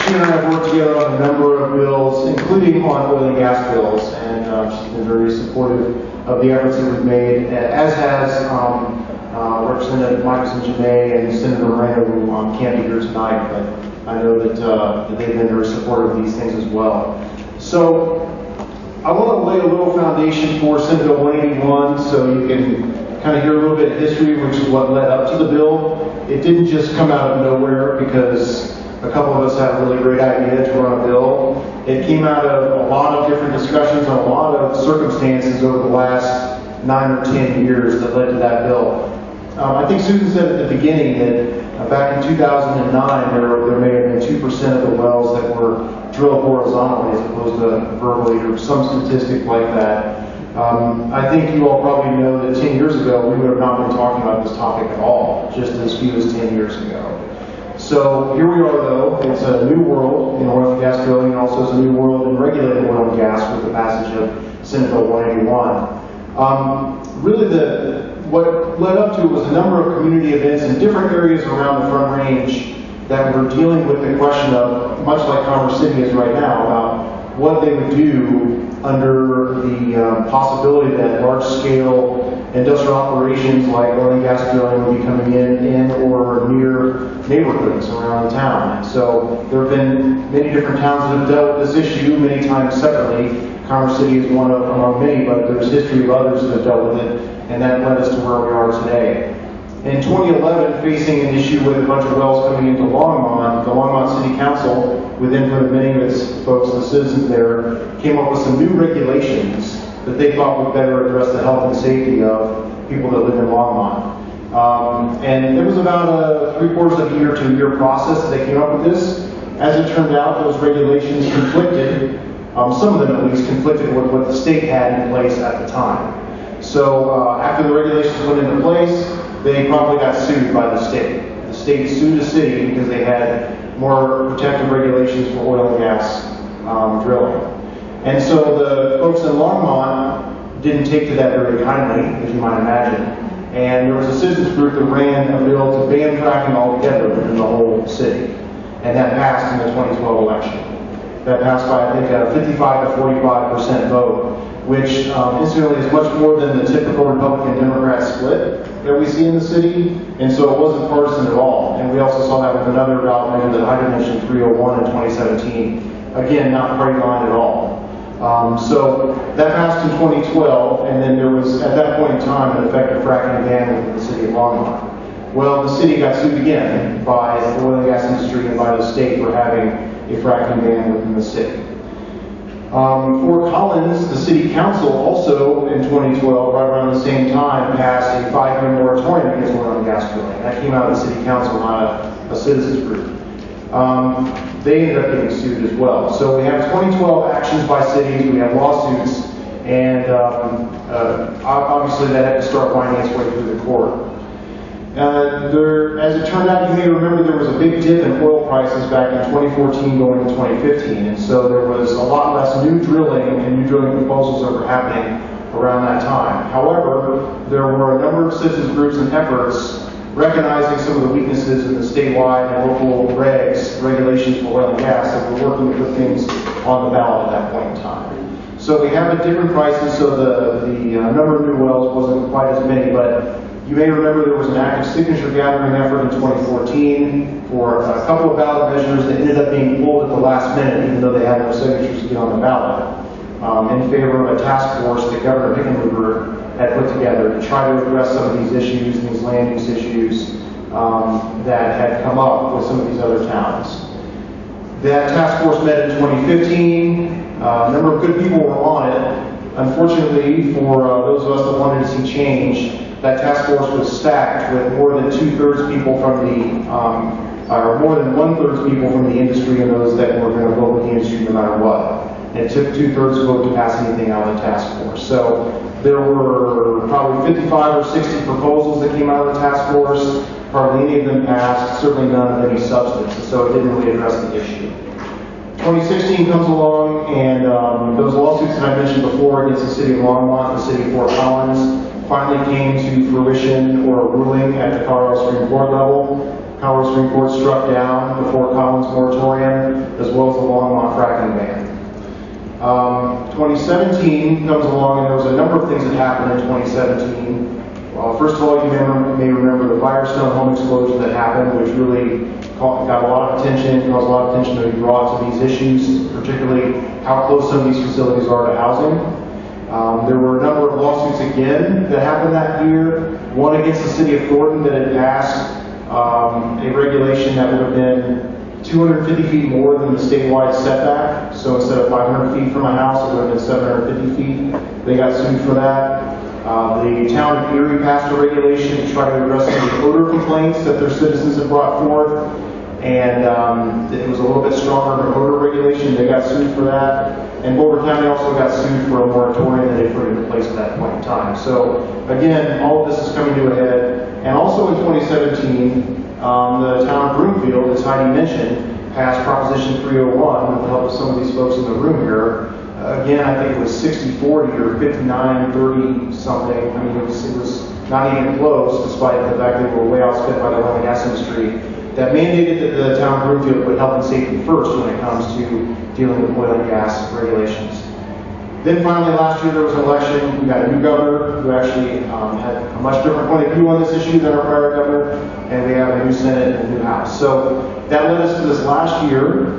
She and I have worked together on a number of bills, including on oil and gas bills, and she's been very supportive of the efforts that we've made, as has Representative Michaelson Janae and Senator Moreno, who can't be here tonight, but I know that they've been very supportive of these things as well. So I want to lay a little foundation for Senate Bill 181 so you can kind of hear a little bit of history, which is what led up to the bill. It didn't just come out of nowhere because a couple of us had a really great idea to run a bill. It came out of a lot of different discussions and a lot of circumstances over the last 9 or 10 years that led to that bill. I think Susan said at the beginning that back in 2009, there may have been 2% of the wells that were drilled horizontally as opposed to vertically, or some statistic like that. I think you all probably know that 10 years ago, we would have not been talking about this topic at all, just as few as 10 years ago. So here we are, though. It's a new world in oil and gas drilling, and also it's a new world in regulated oil and gas with the passage of Senate Bill 181. Really, what led up to it was a number of community events in different areas around the Front Range that were dealing with the question of, much like Commerce City is right now, about what they would do under the possibility that large-scale industrial operations like oil and gas drilling would be coming in or near neighborhoods around town. And so there have been many different towns that have dealt with this issue, many times separately. Commerce City is one of among many, but there's history of others that have dealt with it, and that led us to where we are today. In 2011, facing an issue with a bunch of wells coming into Longmont, the Longmont City Council, with input of many of its folks, the citizens there, came up with some new regulations that they thought would better address the health and safety of people that live in Longmont. And it was about a 3/4 of a year to a year process that they came up with this. As it turned out, those regulations conflicted, some of them at least conflicted with what the state had in place at the time. So after the regulations went into place, they probably got sued by the state. The state sued the city because they had more protective regulations for oil and gas drilling. And so the folks in Longmont didn't take to that very kindly, as you might imagine. And there was a citizens group that ran a bill to ban fracking altogether within the whole city. And that passed in the 2012 election. That passed by, I think, a 55 to 45% vote, which incidentally is much more than the typical Republican-Democrat split that we see in the city, and so it wasn't partisan at all. And we also saw that with another ballot measure that I mentioned, 301 in 2017. Again, not party line at all. So that passed in 2012, and then there was, at that point in time, an effective fracking ban within the city of Longmont. Well, the city got sued again by the oil and gas industry and by the state for having a fracking ban within the city. Fort Collins, the city council also in 2012, right around the same time, passed a 5-year moratorium against oil and gas drilling. That came out of the city council, not a citizens group. They ended up getting sued as well. So we have 2012 actions by cities, we have lawsuits, and obviously that had to start winding its way through the court. As it turned out, you may remember there was a big dip in oil prices back in 2014 going into 2015, and so there was a lot less new drilling and new drilling proposals that were happening around that time. However, there were a number of citizens groups and efforts recognizing some of the weaknesses in the statewide and local regulations for oil and gas that were working to put things on the ballot at that point in time. So we have at different prices, so the number of new wells wasn't quite as many, but You may remember there was an active signature gathering effort in 2014 for a couple of ballot measures that ended up being pulled at the last minute, even though they had no signatures to get on the ballot, in favor of a task force that Governor Hickenlooper had put together to try to address some of these issues and these land use issues that had come up with some of these other towns. That task force met in 2015. A number of good people were on it. Unfortunately, for those of us that wanted to see change, that task force was stacked with more than 2/3 people from the, or more than 1/3 people from the industry and those that were going to vote with the industry no matter what. And it took 2/3 vote to pass anything out of the task force. So there were probably 55 or 60 proposals that came out of the task force. Hardly any of them passed, certainly none of any substance, so it didn't really address the issue. 2016 comes along, and those lawsuits that I mentioned before against the city of Longmont and the city of Fort Collins finally came to fruition or a ruling at the Colorado Supreme Court level. Colorado Supreme Court struck down the Fort Collins moratorium as well as the Longmont fracking ban. 2017 comes along, and there was a number of things that happened in 2017. First of all, you may remember the Firestone home explosion that happened, which really got a lot of attention, caused a lot of attention to be brought to these issues, particularly how close some of these facilities are to housing. There were a number of lawsuits again that happened that year. One against the city of Thornton that had passed a regulation that would have been 250 feet more than the statewide setback. So instead of 500 feet from a house, it would have been 750 feet. They got sued for that. The town of Erie passed a regulation to try to address some of the odor complaints that their citizens had brought forth. And it was a little bit stronger than odor regulation. They got sued for that. And Boulder County also got sued for a moratorium that they put into place at that point in time. So again, all of this is coming to a head. And also in 2017, the town of Broomfield, as Heidi mentioned, passed Proposition 301 with the help of some of these folks in the room here. Again, I think it was 60-40 or 59-30 something. I mean, it was not even close, despite the fact that we were way outspent by the oil and gas industry, that mandated that the town of Broomfield put health and safety first when it comes to dealing with oil and gas regulations. Then finally, last year there was an election. We got a new governor who actually had a much different point of view on this issue than our prior governor, and we have a new Senate and a new House. So that led us to this last year,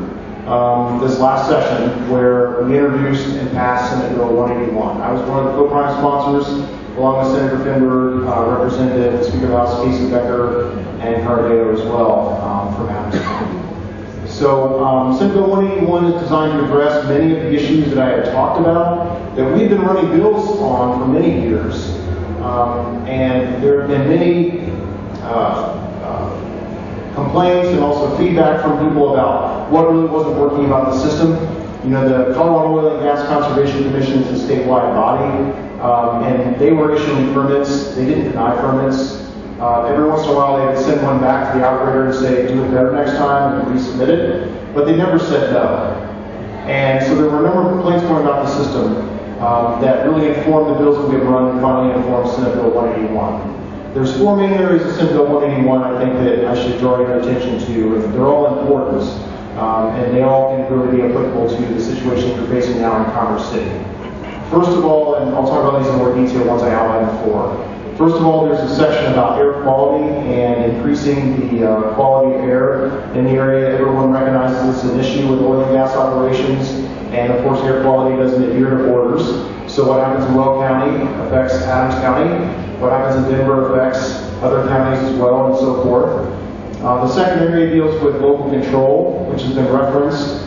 this last session, where we introduced and passed Senate Bill 181. I was one of the co-prime sponsors, along with Senator Finberg, Representative Speaker of the House Casey Becker, and Cardeo as well from Adams County. So Senate Bill 181 is designed to address many of the issues that I had talked about that we've been running bills on for many years. And there have been many complaints and also feedback from people about what really wasn't working about the system. You know, the Colorado Oil and Gas Conservation Commission is a statewide body, and they were issuing permits. They didn't deny permits. Every once in a while, they would send one back to the operator and say, do it better next time, and resubmit it. But they never said no. And so there were a number of complaints going about the system that really informed the bills that we have run and finally informed Senate Bill 181. There's four main areas of Senate Bill 181 I think that I should draw your attention to, and they're all important, and they all can really be applicable to the situation we're facing now in Commerce City. First of all, and I'll talk about these in more detail once I outline the four. First of all, there's a section about air quality and increasing the quality of air in the area. Everyone recognizes this is an issue with oil and gas operations, and of course air quality doesn't adhere to borders. So what happens in Will County affects Adams County. What happens in Denver affects other counties as well, and so forth. The second area deals with local control, which has been referenced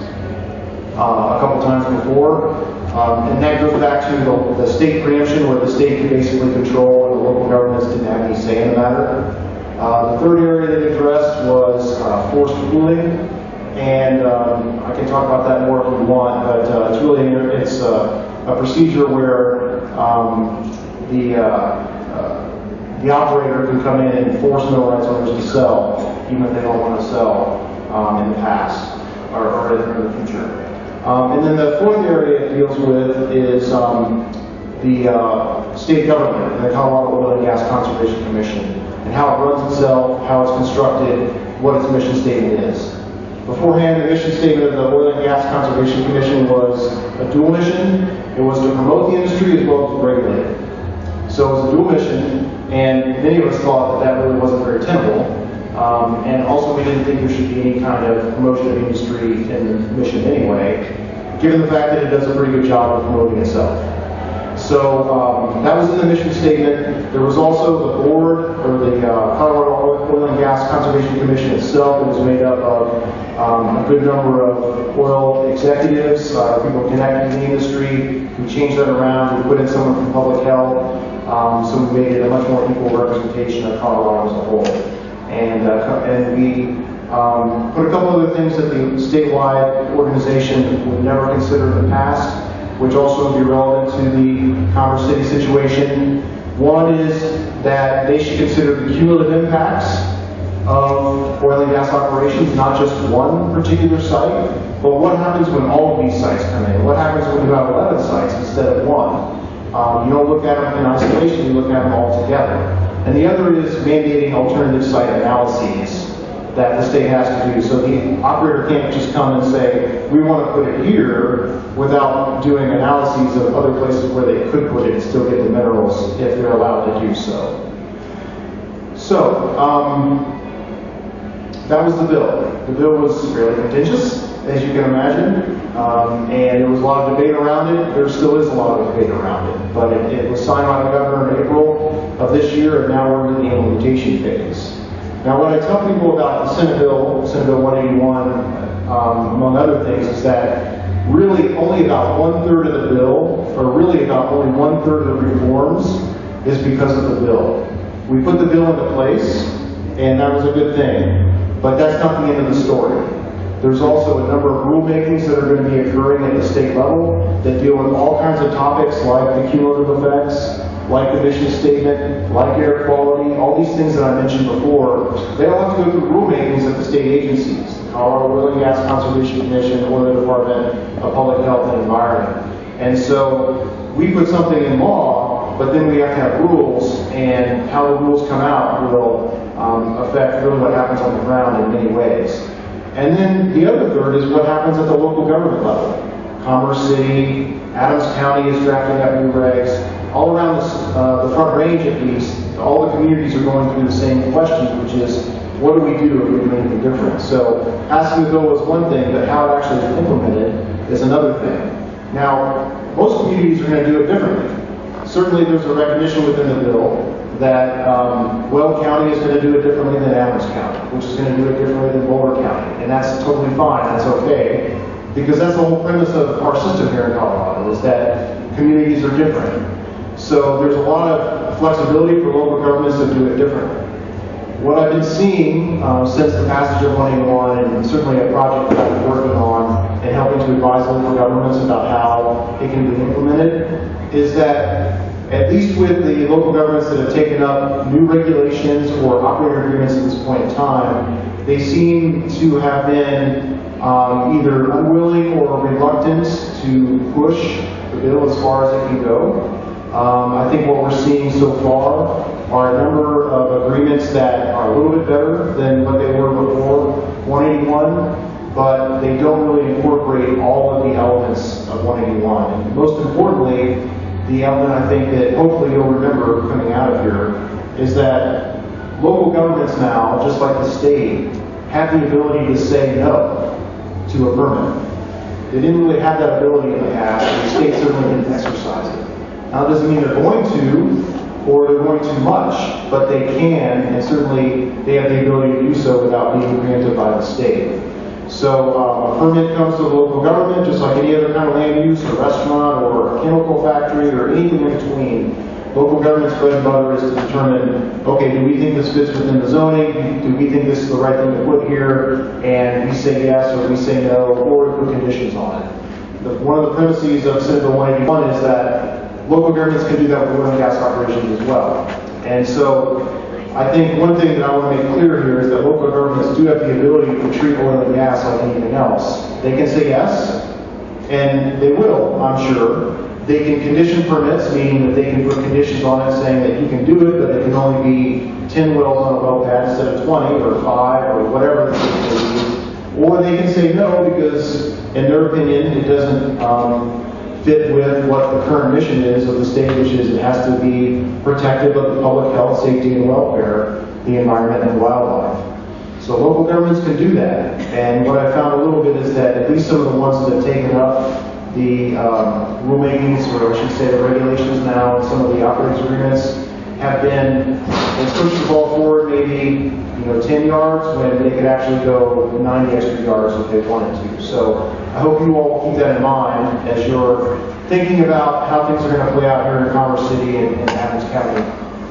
a couple times before. And that goes back to the state preemption, where the state can basically control and the local governments didn't have any say in the matter. The third area they addressed was forced cooling, and I can talk about that more if you want, but it's really a procedure where the operator can come in and force mineral rights owners to sell, even if they don't want to sell in the past or in the future. And then the fourth area it deals with is the state government and the Colorado Oil and Gas Conservation Commission and how it runs itself, how it's constructed, what its mission statement is. Beforehand, the mission statement of the Oil and Gas Conservation Commission was a dual mission. It was to promote the industry as well as to regulate it. So it was a dual mission, and many of us thought that that really wasn't very tenable. And also we didn't think there should be any kind of promotion of industry in the mission anyway, given the fact that it does a pretty good job of promoting itself. So that was in the mission statement. There was also the board, or the Colorado Oil and Gas Conservation Commission itself. It was made up of a good number of oil executives, people connected to the industry. We changed that around. We put in someone from public health. So we made it a much more equal representation of Colorado as a whole. And we put a couple other things that the statewide organization would never consider in the past, which also would be relevant to the Commerce City situation. One is that they should consider the cumulative impacts of oil and gas operations, not just one particular site, but what happens when all of these sites come in? What happens when you have 11 sites instead of one? You don't look at them in isolation, you look at them all together. And the other is mandating alternative site analyses that the state has to do. So the operator can't just come and say, we want to put it here, without doing analyses of other places where they could put it and still get the minerals if they're allowed to do so. So, that was the bill. The bill was fairly contentious, as you can imagine, and there was a lot of debate around it. There still is a lot of debate around it, but it was signed by the governor in April of this year, and now we're in the implementation phase. Now, what I tell people about the Senate Bill 181, among other things, is that really only about 1/3 of the bill, or really about only 1/3 of the reforms, is because of the bill. We put the bill into place, and that was a good thing, but that's not the end of the story. There's also a number of rulemakings that are going to be occurring at the state level that deal with all kinds of topics like the cumulative effects, like the mission statement, like air quality, all these things that I mentioned before. They all have to go through rulemakings at the state agencies, the Colorado Oil and Gas Conservation Commission, or the Department of Public Health and Environment. And so we put something in law, but then we have to have rules, and how the rules come out will affect really what happens on the ground in many ways. And then the other third is what happens at the local government level. Commerce City, Adams County is drafting up new regs. All around the Front Range, at least, all the communities are going through the same question, which is, what do we do if we do anything different? So passing the bill is one thing, but how it actually is implemented is another thing. Now, most communities are going to do it differently. Certainly there's a recognition within the bill that Weld County is going to do it differently than Adams County, which is going to do it differently than Boulder County. And that's totally fine, that's okay, because that's the whole premise of our system here in Colorado, is that communities are different. So there's a lot of flexibility for local governments to do it differently. What I've been seeing since the passage of 181, and certainly a project that I've been working on and helping to advise local governments about how it can be implemented, is that at least with the local governments that have taken up new regulations or operator agreements at this point in time, they seem to have been either unwilling or reluctant to push the bill as far as it can go. I think what we're seeing so far are a number of agreements that are a little bit better than what they were before 181, but they don't really incorporate all of the elements of 181. And most importantly, the element I think that hopefully you'll remember coming out of here is that local governments now, just like the state, have the ability to say no to a permit. They didn't really have that ability in the past, and the state certainly didn't exercise it. Now, it doesn't mean they're going to, or they're going too much, but they can, and certainly they have the ability to do so without being granted by the state. So a permit comes to the local government, just like any other kind of land use, or restaurant, or a chemical factory, or anything in between. Local government's bread and butter is to determine, okay, do we think this fits within the zoning? Do we think this is the right thing to put here? And we say yes, or we say no, or we put conditions on it. One of the premises of Senate Bill 181 is that local governments can do that with oil and gas operations as well. And so I think one thing that I want to make clear here is that local governments do have the ability to treat oil and gas like anything else. They can say yes, and they will, I'm sure. They can condition permits, meaning that they can put conditions on it saying that you can do it, but it can only be 10 wells on a well pad instead of 20 or 5 or whatever the case may be. Or they can say no because, in their opinion, it doesn't fit with what the current mission is of the state, which is it has to be protective of the public health, safety, and welfare, the environment, and wildlife. So local governments can do that. And what I found a little bit is that at least some of the ones that have taken up the rulemakings, or I should say the regulations now, and some of the operating agreements have been, they pushed the ball forward maybe 10 yards when they could actually go 90 extra yards if they wanted to. So I hope you all keep that in mind as you're thinking about how things are going to play out here in Commerce City and Adams County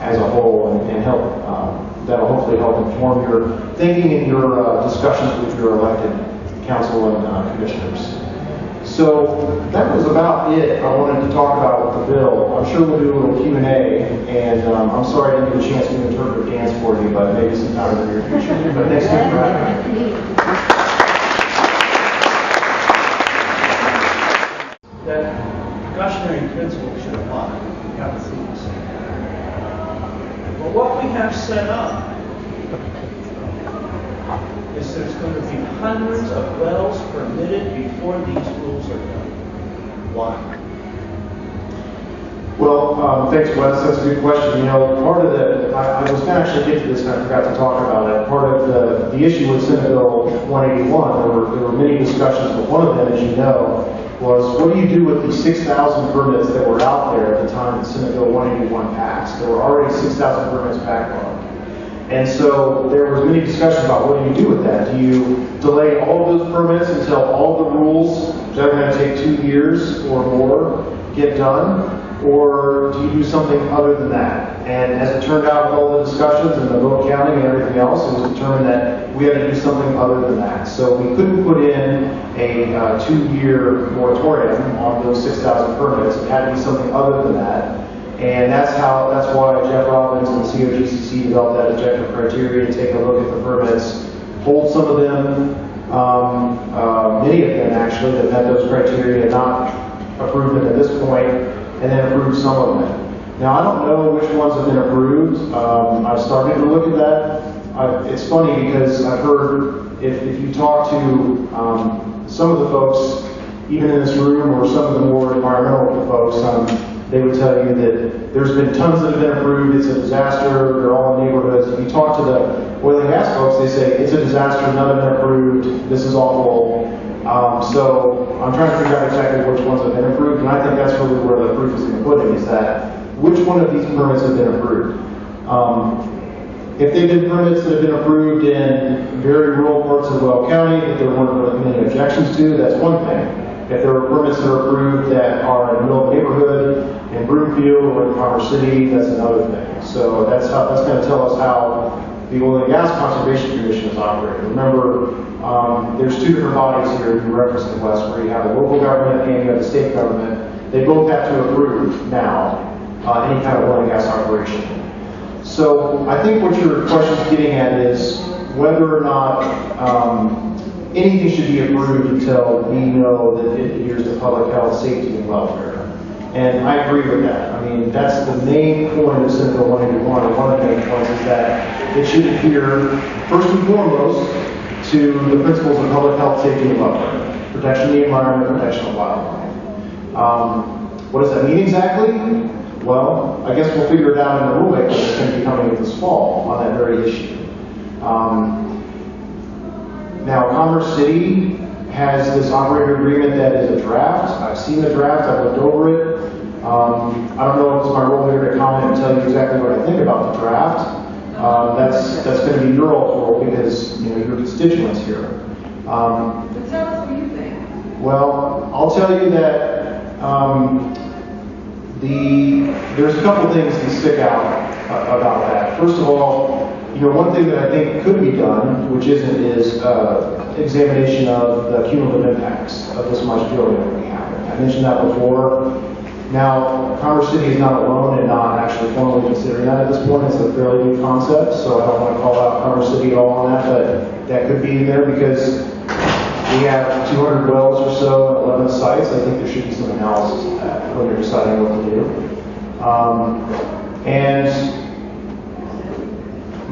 as a whole, and help, that'll hopefully help inform your thinking and your discussions with your elected council and commissioners. So that was about it I wanted to talk about with the bill. I'm sure we'll do a little Q&A, and I'm sorry I didn't get a chance to interpret dance for you, but maybe sometime in the near future. But next time, that precautionary principle should apply. But what we have set up is there's going to be hundreds of wells permitted before these rules are done. Why? Well, thanks, Wes. That's a good question. Part of I was going to actually get to this and I forgot to talk about it. Part of the issue with Senate Bill 181, there were many discussions, but one of them, as you know, was what do you do with the 6,000 permits that were out there at the time that Senate Bill 181 passed? There were already 6,000 permits backlogged. And so there was many discussions about what do you do with that? Do you delay all of those permits until all the rules that are going to take 2 years or more get done? Or do you do something other than that? And as it turned out with all the discussions and the vote counting and everything else, it was determined that we had to do something other than that. So we couldn't put in a 2-year moratorium on those 6,000 permits. It had to be something other than that. And that's why Jeff Robbins and the COGCC developed that objective criteria to take a look at the permits, hold some of them, many of them actually that met those criteria, not approve them at this point, and then approve some of them. Now I don't know which ones have been approved. I've started to look at that. It's funny because I've heard if you talk to some of the folks, even in this room, or some of the more environmental folks, they would tell you that there's been tons that have been approved, it's a disaster, they're all in neighborhoods. If you talk to the oil and gas folks, they say it's a disaster, none have been approved, this is awful. So I'm trying to figure out exactly which ones have been approved, and I think that's really where the proof is going to put it, is that which one of these permits have been approved. If they've been permits that have been approved in very rural parts of Weld County that there weren't really many objections to, that's one thing. If there are permits that are approved that are in the middle of the neighborhood, in Broomfield or in Commerce City, that's another thing. So that's going to tell us how the Oil and Gas Conservation Commission is operating. Remember, there's 2 different bodies here you referenced in West, where you have the local government and you have the state government. They both have to approve now any kind of oil and gas operation. So I think what your question is getting at is whether or not anything should be approved until we know that it adheres to public health, safety, and welfare. And I agree with that. I mean, that's the main point of Senate Bill 181, and one of the main points is that it should adhere, first and foremost, to the principles of public health, safety, and welfare. Protection of the environment, protection of wildlife. What does that mean exactly? Well, I guess we'll figure it out in the rulemaking that's going to be coming this fall on that very issue. Now, Commerce City has this operator agreement that is a draft. I've seen the draft, I've looked over it. I don't know if it's my role here to comment and tell you exactly what I think about the draft. That's going to be your all's role because your constituents here. But tell us what you think. Well, I'll tell you that there's a couple things that stick out about that. First of all, one thing that I think could be done, which isn't, is examination of the cumulative impacts of this much drilling that we have. I mentioned that before. Now, Commerce City is not alone in not actually formally considering that at this point. It's a fairly new concept, so I don't want to call out Commerce City at all on that, but that could be in there because we have 200 wells or so at 11 sites. I think there should be some analysis of that when you're deciding what to do. And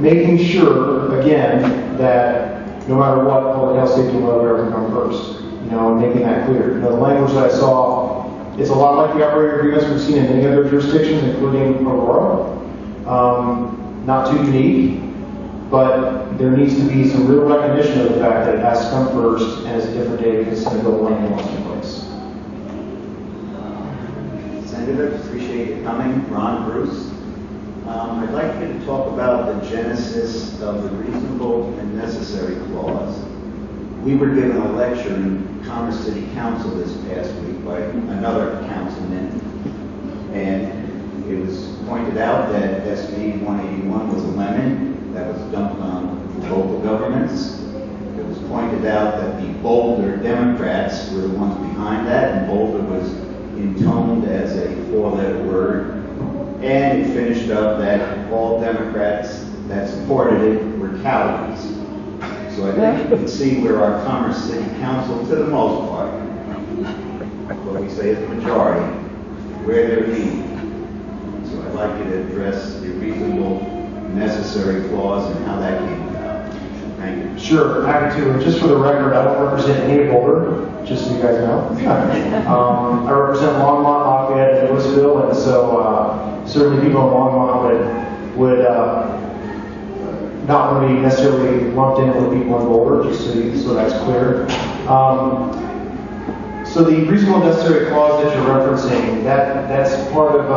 making sure, again, that no matter what, public health, safety, and welfare will come first. And making that clear. The language that I saw It's a lot like the operator agreements we've seen in many other jurisdictions, including Aurora. Not too unique, but there needs to be some real recognition of the fact that it has to come first, and it's a different day because some of the land wants to place. Senator, appreciate you coming. Ron Bruce. I'd like you to talk about the genesis of the reasonable and necessary clause. We were given a lecture in Commerce City Council this past week by another councilman, and it was pointed out that SB181 was a lemon that was dumped on local governments. It was pointed out that the Boulder Democrats were the ones behind that, and Boulder was intoned as a four-letter word. And it finished up that all Democrats that supported it were cowards. So I think you can see where our Commerce City Council, to the most part, what we say is the majority, where they're leaning. So I'd like you to address the reasonable, necessary clause and how that came about. Thank you. Sure, happy to. Just for the record, I don't represent any of Boulder, just so you guys know. I represent Longmont, Lafayette, and Louisville, and so certainly people in Longmont would not want to be necessarily lumped in with people in Boulder, just so that's clear. So the reasonable necessary clause that you're referencing, that's part of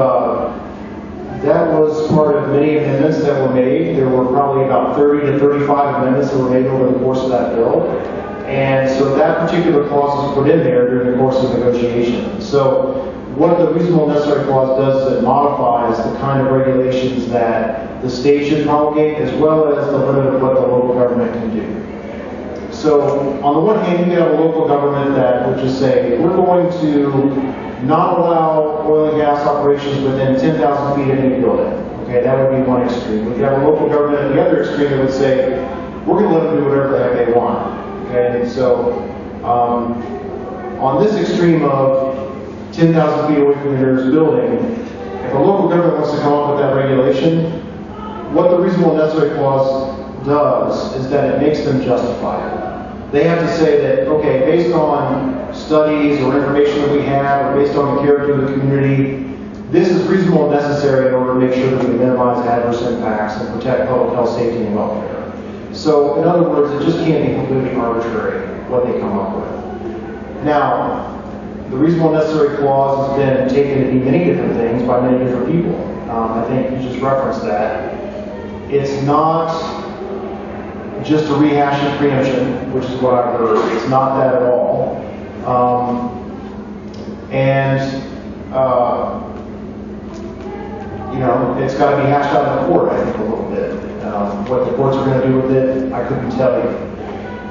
that was part of many amendments that were made. There were probably about 30 to 35 amendments that were made over the course of that bill. And so that particular clause was put in there during the course of negotiation. So what the reasonable necessary clause does is it modifies the kind of regulations that the state should promulgate, as well as the limit of what the local government can do. So on the one hand, you have a local government that would just say, we're going to not allow oil and gas operations within 10,000 feet of any building. Okay, that would be one extreme. We have a local government at the other extreme that would say, we're going to let them do whatever the heck they want. Okay, and so on this extreme of 10,000 feet away from the nearest building, if a local government wants to come up with that regulation, what the reasonable necessary clause does is that it makes them justify it. They have to say that, okay, based on studies or information that we have, or based on the character of the community, this is reasonable and necessary in order to make sure that we minimize adverse impacts and protect public health, safety, and welfare. So, in other words, it just can't be completely arbitrary what they come up with. Now, the reasonable and necessary clause has been taken to be many different things by many different people. I think you just referenced that. It's not just a rehash of preemption, which is what I've heard. It's not that at all. It's got to be hashed out in the court, I think, a little bit. What the courts are going to do with it, I couldn't tell you.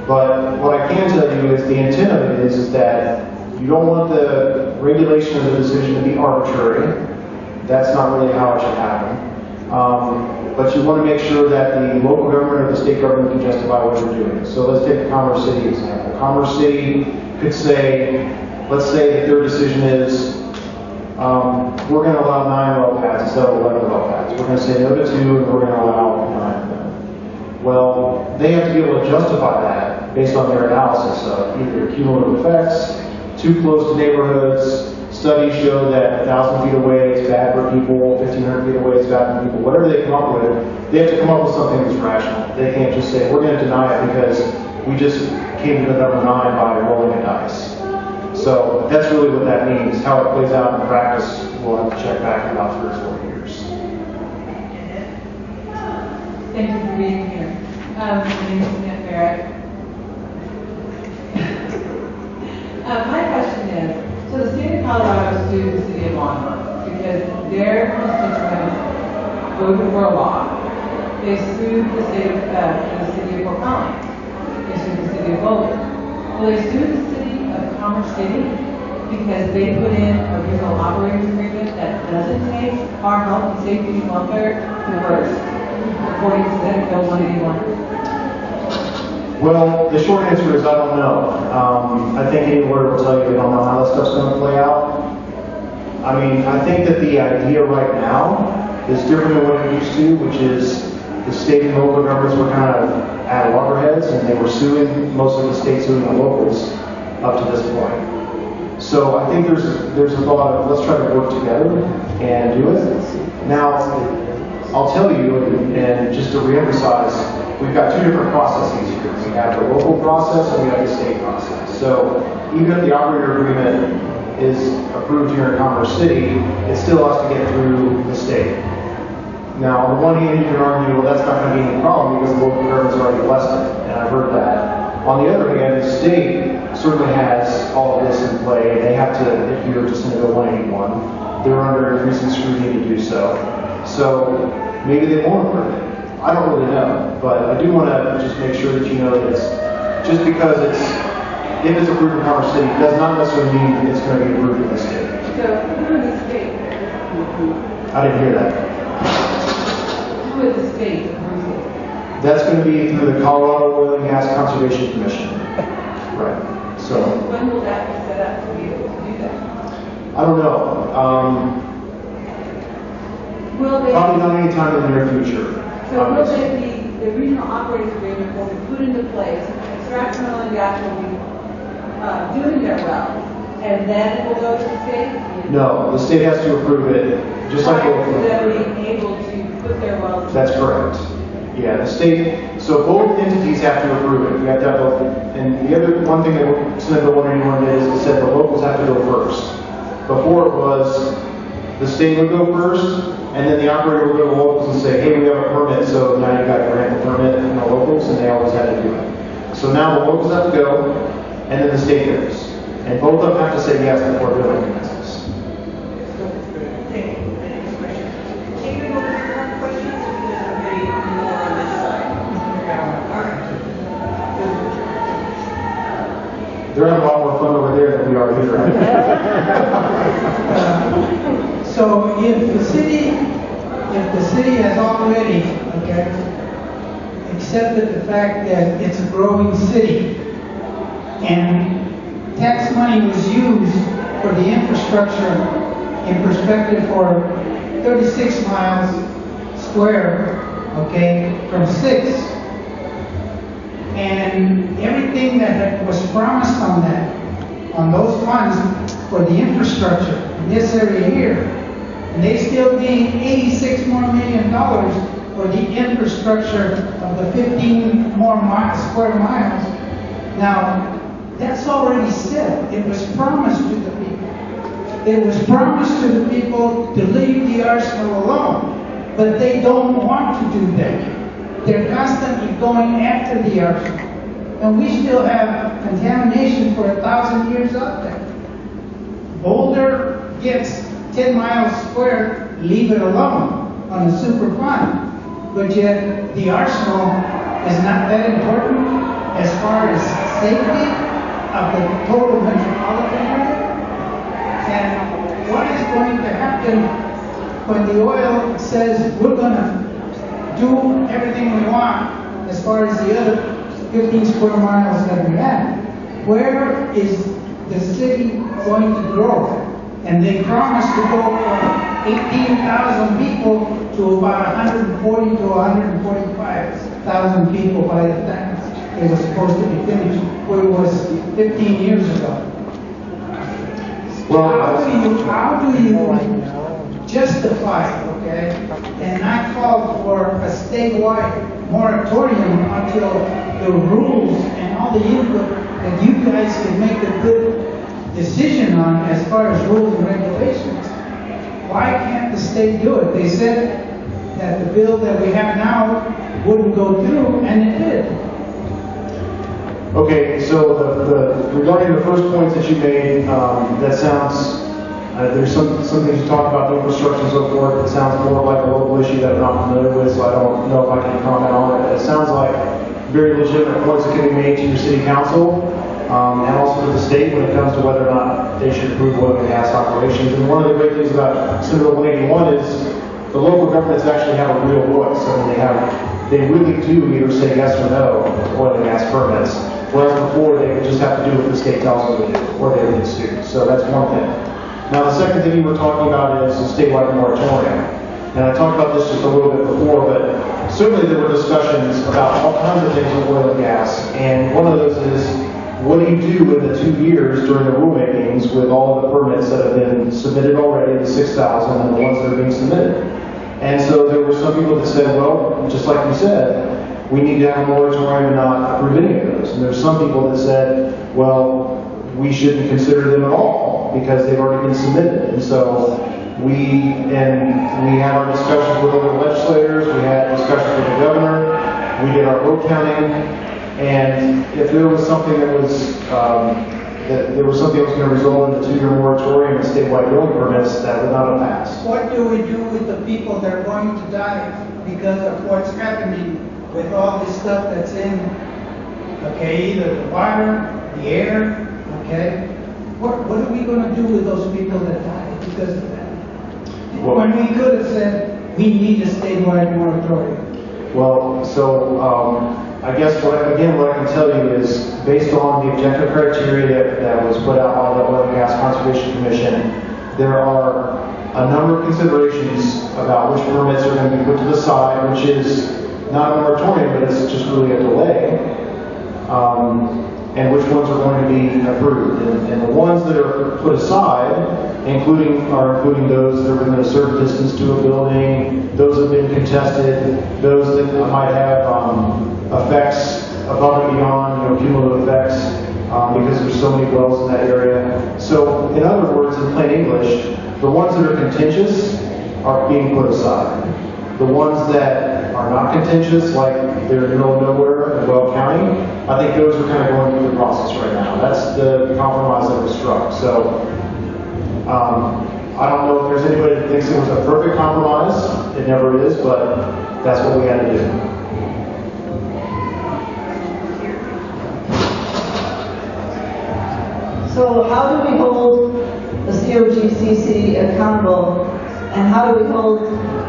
But what I can tell you is the intent of it is that you don't want the regulation of the decision to be arbitrary. That's not really how it should happen. But you want to make sure that the local government or the state government can justify what you're doing. So let's take the Commerce City example. Commerce City could say, let's say that their decision is, we're going to allow 9 well pads instead of 11 well pads. We're going to say no to 2, and we're going to allow 9 of them. Well, they have to be able to justify that based on their analysis of either cumulative effects, too close to neighborhoods. Studies show that 1,000 feet away is bad for people, 1,500 feet away is bad for people. Whatever they come up with, they have to come up with something that's rational. They can't just say, we're going to deny it because we just came to the number 9 by rolling a dice. So that's really what that means. How it plays out in practice, we'll have to check back in about 3 or 4 years. Thank you for being here. My name is Annette Barrett. My question is, so the state of Colorado sued the city of Longmont because their constituents voted for a law. They sued the city of Fort Collins. They sued the city of Boulder. Well, they sued the city of Commerce City because they put in a regional operating agreement that doesn't take our health and safety and welfare first, according to Senate Bill 181. Well, the short answer is I don't know. I think any lawyer will tell you they don't know how this stuff's going to play out. I mean, I think that the idea right now is different than what it used to, which is the state and local governments were kind of at loggerheads, and they were suing, most of the state suing the locals up to this point. So I think there's a thought of let's try to work together and do it. Now, I'll tell you, and just to reemphasize, we've got two different processes here. We have the local process and we have the state process. So even if the operator agreement is approved here in Commerce City, it still has to get through the state. Now, on the one hand, you can argue, well, that's not going to be any problem because the local government's already blessed it, and I've heard that. On the other hand, the state certainly has all of this in play. They have to adhere to Senate 181. They're under increasing scrutiny to do so. So maybe they won't approve it. I don't really know, but I do want to just make sure that you know that it's just because if it's approved in Commerce City, does not necessarily mean that it's going to be approved in the state. So who in the state? I didn't hear that. Who in the state approves it? That's going to be through the Colorado Oil and Gas Conservation Commission. Right. So When will that be set up to be able to do that? I don't know. Will they? Probably not anytime in the near future. So will the regional operating agreement will be put into place, extraction oil and gas will be doing their well, and then it will go to the state? No, the state has to approve it, just like Prior to local. them being able to put their wells. That's correct. Yeah, the state, so both entities have to approve it. You have to have both. And the other one thing that Senate 181 did is it said the locals have to go first. Before it was the state would go first, and then the operator would go to the locals and say, hey, we have a permit, so now you got to grant the permit from the locals, and they always had to do it. So now the locals have to go, and then the state goes. And both of them have to say yes before drilling commences. Thank you. Next question. David, over there, have questions? Because I'm getting more on this side. All right. They're having a lot more fun over there than we are here. So if the city has already, okay, accepted the fact that it's a growing city, and tax money was used for the infrastructure in perspective for 36 miles square, okay, from 6, and everything that was promised on those funds for the infrastructure in this area here, and they still need $86 million more for the infrastructure of the 15 more square miles. Now, that's already said. It was promised to the people. It was promised to the people to leave the arsenal alone, but they don't want to do that. They're constantly going after the arsenal. And we still have contamination for 1,000 years out there. Boulder gets 10 miles square, leave it alone on the Superfund. But yet the arsenal is not that important as far as safety of the total metropolitan area. And what is going to happen when the oil says we're going to do everything we want as far as the other 15 square miles that we have? Where is the city going to grow? And they promised to go from 18,000 people to about 140 to 145,000 people by the time it was supposed to be finished, where it was 15 years ago. How do you justify, okay, and not call for a statewide moratorium until the rules and all the input that you guys can make a good decision on as far as rules and regulations? Why can't the state do it? They said that the bill that we have now wouldn't go through, and it did. Okay, so regarding the first points that you made, that sounds, there's some things you talk about, the infrastructure and so forth, it sounds more like a local issue that I'm not familiar with, so I don't know if I can comment on it. It sounds like very legitimate points that can be made to your city council, and also to the state when it comes to whether or not they should approve oil and gas operations. And one of the great things about Senate 181 is the local governments actually have a real voice. I mean, they really do either say yes or no to oil and gas permits, whereas before they would just have to do what the state tells them to do, or they would get sued. So that's one thing. Now the second thing you were talking about is a statewide moratorium. And I talked about this just a little bit before, but certainly there were discussions about all kinds of things with oil and gas. And one of those is what do you do in the 2 years during the rulemakings with all of the permits that have been submitted already, the 6,000, and the ones that are being submitted? And so there were some people that said, well, just like you said, we need to have a moratorium and not approve any of those. And there's some people that said, well, we shouldn't consider them at all because they've already been submitted. And so we had our discussions with other legislators, we had discussions with the governor, we did our vote counting, and if there was something that was going to result in a 2-year moratorium and statewide building permits, that would not have passed. What do we do with the people that are going to die because of what's happening with all this stuff that's in, okay, either the water, the air, okay? What are we going to do with those people that die because of that? When we could have said, we need a statewide moratorium. Well, so I guess what I can tell you is, based on the objective criteria that was put out by the Oil and Gas Conservation Commission, there are a number of considerations about which permits are going to be put to the side, which is not a moratorium, but it's just really a delay, and which ones are going to be approved. And the ones that are put aside, including those that are within a certain distance to a building, those that have been contested, those that might have effects above and beyond, cumulative effects, because there's so many wells in that area. So, in other words, in plain English, the ones that are contentious are being put aside. The ones that are not contentious, like they're in the middle of nowhere in Weld County, I think those are kind of going through the process right now. That's the compromise that was struck. So, I don't know if there's anybody that thinks it was a perfect compromise. It never is, but that's what we had to do. So how do we hold the COGCC accountable, and how do we hold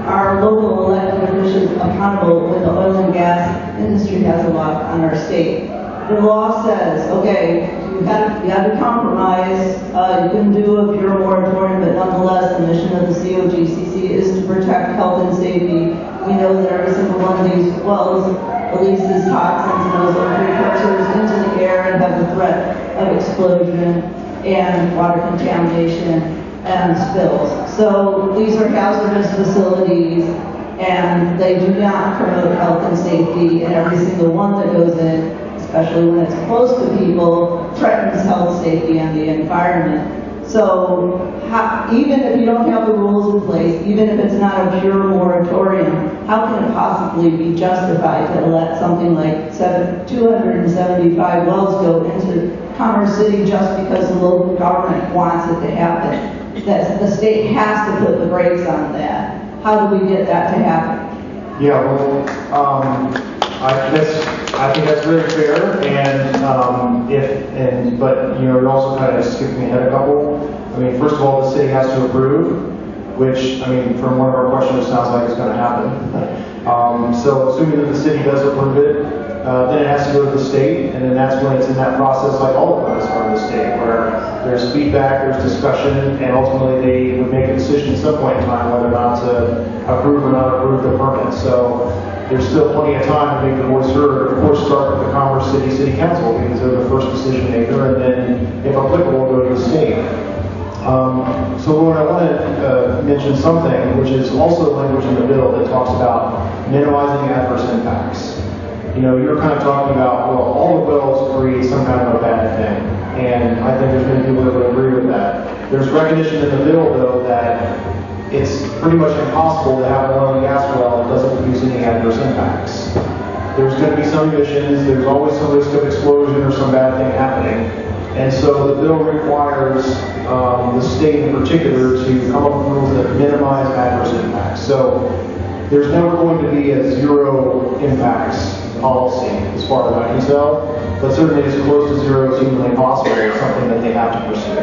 our local elected officials accountable when the oil and gas industry has a lock on our state? The law says, okay, you had to compromise, you can do a pure moratorium, but nonetheless, the mission of the COGCC is to protect health and safety. We know that every single one of these wells releases toxins and ozone precursors into the air and have the threat of explosion and water contamination and spills. So these are hazardous facilities, and they do not promote health and safety, and every single one that goes in, especially when it's close to people, threatens health, safety, and the environment. So even if you don't have the rules in place, even if it's not a pure moratorium, how can it possibly be justified to let something like 275 wells go into Commerce City just because the local government wants it to happen? That the state has to put the brakes on that. How do we get that to happen? Yeah, well, I think that's very fair, but you're also kind of skipping ahead a couple. I mean, first of all, the city has to approve, which, I mean, from one of our questions, it sounds like it's going to happen. So assuming that the city does approve it, then it has to go to the state, and then that's when it's in that process, like all the permits are in the state, where there's feedback, there's discussion, and ultimately they would make a decision at some point in time whether or not to approve or not approve the permit. So there's still plenty of time to make the voice heard. Of course, start with the Commerce City Council, because they're the first decision maker, and then, if applicable, go to the state. So what I want to mention something, which is also language in the bill that talks about minimizing adverse impacts. You're kind of talking about, well, all the wells create some kind of a bad thing, and I think there's many people that would agree with that. There's recognition in the bill, though, that it's pretty much impossible to have an oil and gas well that doesn't produce any adverse impacts. There's going to be some emissions, there's always some risk of explosion or some bad thing happening, and so the bill requires the state in particular to come up with rules that minimize adverse impacts. So there's never going to be a zero impacts policy, as far as I can tell, but certainly as close to zero as humanly possible is something that they have to pursue.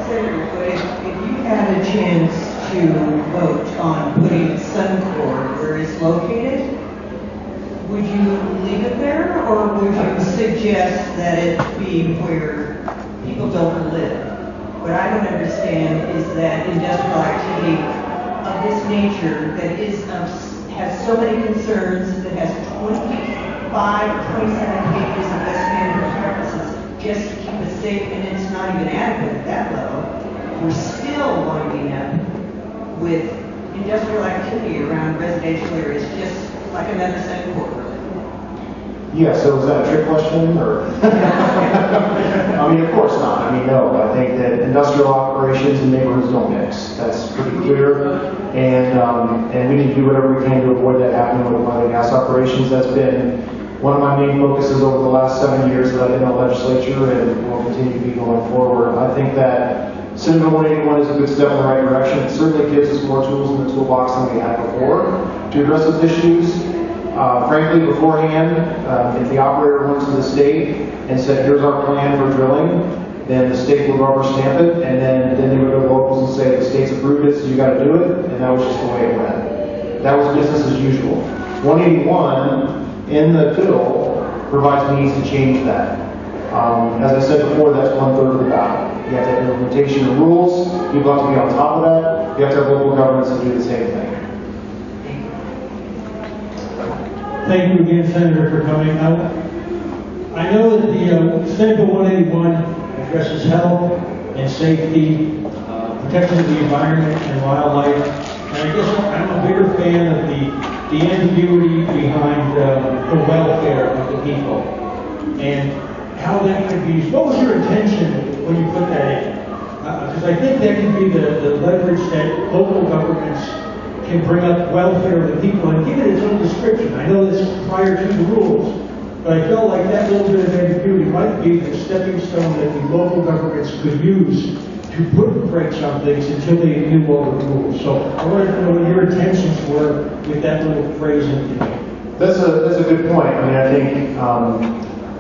Senator, if you had a chance to vote on putting Suncor where it's located, would you leave it there, or would you suggest that it be where people don't live? What I don't understand is that industrial activity of this nature that has so many concerns, that has 25 or 27 acres of West Management premises just to keep us safe, and it's not even adequate at that level, we're still winding up with industrial activity around residential areas, just like another second quarter. Yeah, so is that a trick question, or? I mean, of course not. I mean, no. I think that industrial operations and neighborhoods don't mix. That's pretty clear. And we need to do whatever we can to avoid that happening with oil and gas operations. That's been one of my main focuses over the last 7 years that I've been in the legislature, and will continue to be going forward. I think that Senate 181 is a good step in the right direction. It certainly gives us more tools in the toolbox than we had before to address those issues. Frankly, beforehand, if the operator went to the state and said, here's our plan for drilling, then the state would rubber stamp it, and then they would go to locals and say, the state's approved it, so you got to do it, and that was just the way it went. That was business as usual. 181 in the bill provides means to change that. As I said before, that's 1/3 of the battle. You have to have implementation of rules, people have to be on top of that, you have to have local governments that do the same thing. Thank you again, Senator, for coming out. I know that the Senate Bill 181 addresses health and safety, protection of the environment and wildlife, and I guess I'm a bigger fan of the ambiguity behind the welfare of the people and how that could be used. What was your intention when you put that in? Because I think that can be the leverage that local governments can bring up welfare of the people and give it its own description. I know this is prior to the rules, but I felt like that little bit of ambiguity might be the stepping stone that the local governments could use to put brakes on things until they knew all the rules. So I wanted to know what your intentions were with that little phrase in there. That's a good point. I mean, I think,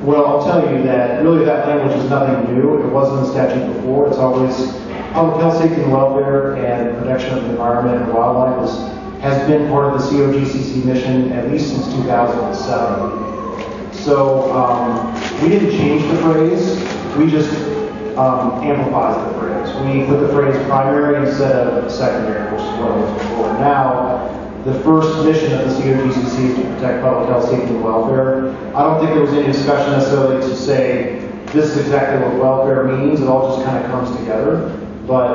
well, I'll tell you that really that language is nothing new. It wasn't in the statute before. It's always public health, safety, and welfare, and protection of the environment and wildlife has been part of the COGCC mission at least since 2007. So we didn't change the phrase, we just amplified the phrase. We put the phrase primary instead of secondary, which is what it was before. Now, the first mission of the COGCC is to protect public health, safety, and welfare. I don't think there was any discussion necessarily to say this is exactly what welfare means. It all just kind of comes together. But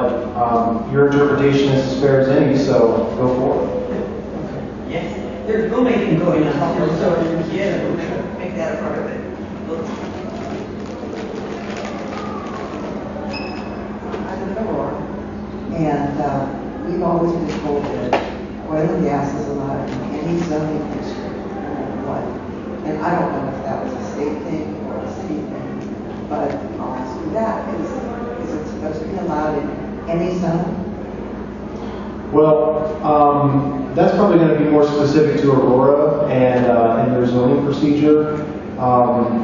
your interpretation is as fair as any, so go for it. Yes, there's rulemaking going on here, so yeah, we'll make that a part of it. I live in Aurora, and we've always been told that oil and gas is allowed in any zoning district, no matter what. And I don't know if that was a state thing or a city thing, but I'll ask you that. Is it supposed to be allowed in any zone? Well, that's probably going to be more specific to Aurora and their zoning procedure.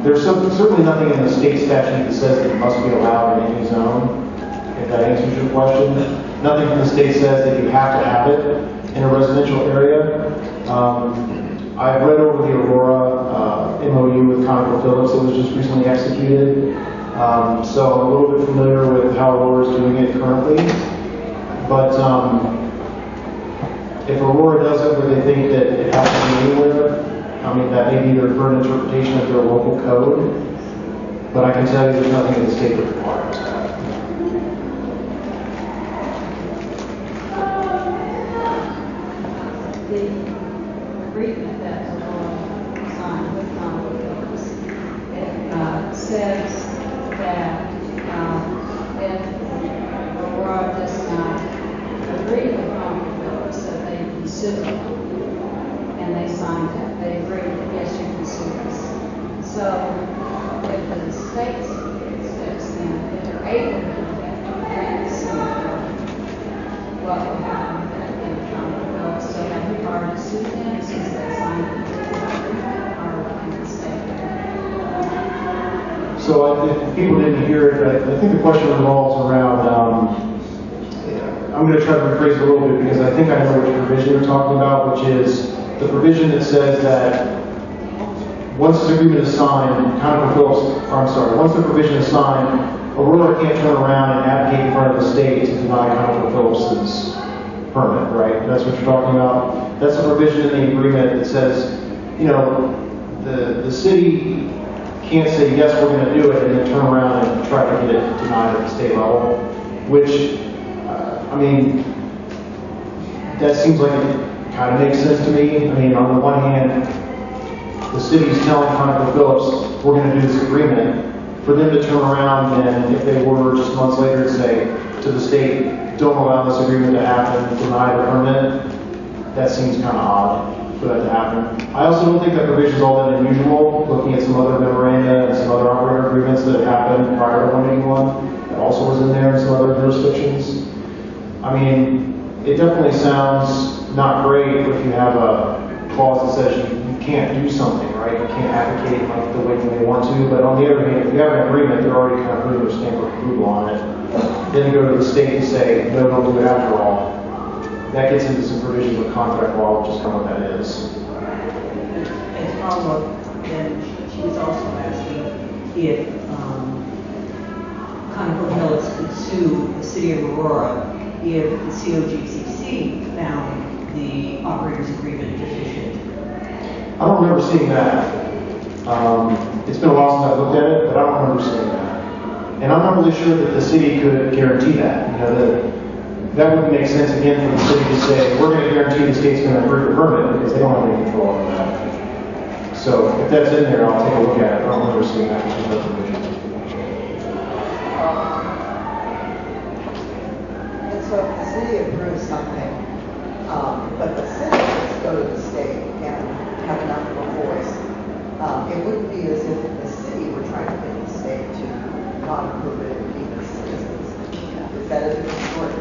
There's certainly nothing in the state statute that says that it must be allowed in any zone, if that answers your question. Nothing from the state says that you have to have it in a residential area. I've read over the Aurora MOU with ConocoPhillips that was just recently executed. So I'm a little bit familiar with how Aurora is doing it currently. But if Aurora does it where they think that it has to be anywhere, I mean, that may be their current interpretation of their local code. But I can tell you there's nothing in the state that requires that. The agreement that Aurora signed with ConocoPhillips, it says that if Aurora does not agree with ConocoPhillips, that they can sue them. And they signed that. They agreed that yes, you can sue us. So if the state steps in, if they're able to do that, then sue them, what will happen in ConocoPhillips? So have we already sued them since they signed the agreement, or can the state do that? So if people didn't hear it, I think the question revolves around, I'm going to try to rephrase it a little bit because I think I know which provision you're talking about, which is the provision that says that once this agreement is signed, once the provision is signed, Aurora can't turn around and advocate in front of the state to deny ConocoPhillips' permit, right? That's what you're talking about. That's a provision in the agreement that says, you know, the city can't say, yes, we're going to do it, and then turn around and try to get it denied at the state level, which, I mean, that seems like it kind of makes sense to me. I mean, on the one hand, the city's telling ConocoPhillips, we're going to do this agreement, for them to turn around and if they were just months later to say to the state, don't allow this agreement to happen, deny the permit, that seems kind of odd for that to happen. I also don't think that provision is all that unusual, looking at some other memoranda and some other operator agreements that have happened prior to 181, that also was in there in some other jurisdictions. I mean, it definitely sounds not great if you have a clause that says you can't do something, right? You can't advocate like the way you may want to, but on the other hand, if you have an agreement, they're already kind of putting their stamp of approval on it. Then you go to the state and say, no, don't do it after all. That gets into some provisions of contract law, which is kind of what that is. As follow-up, then she was also asking if ConocoPhillips could sue the city of Aurora if the COGCC found the operator's agreement deficient. I don't remember seeing that. It's been a while since I've looked at it, but I don't remember seeing that. And I'm not really sure that the city could guarantee that. You know, that wouldn't make sense again for the city to say, we're going to guarantee the state's going to approve the permit because they don't have any control over that. So if that's in there, I'll take a look at it. I don't remember seeing that in the provision. And so if the city approves something, but the citizens go to the state and have enough of a voice, it wouldn't be as if the city were trying to get the state to not approve it and be the citizens. Is that a different story?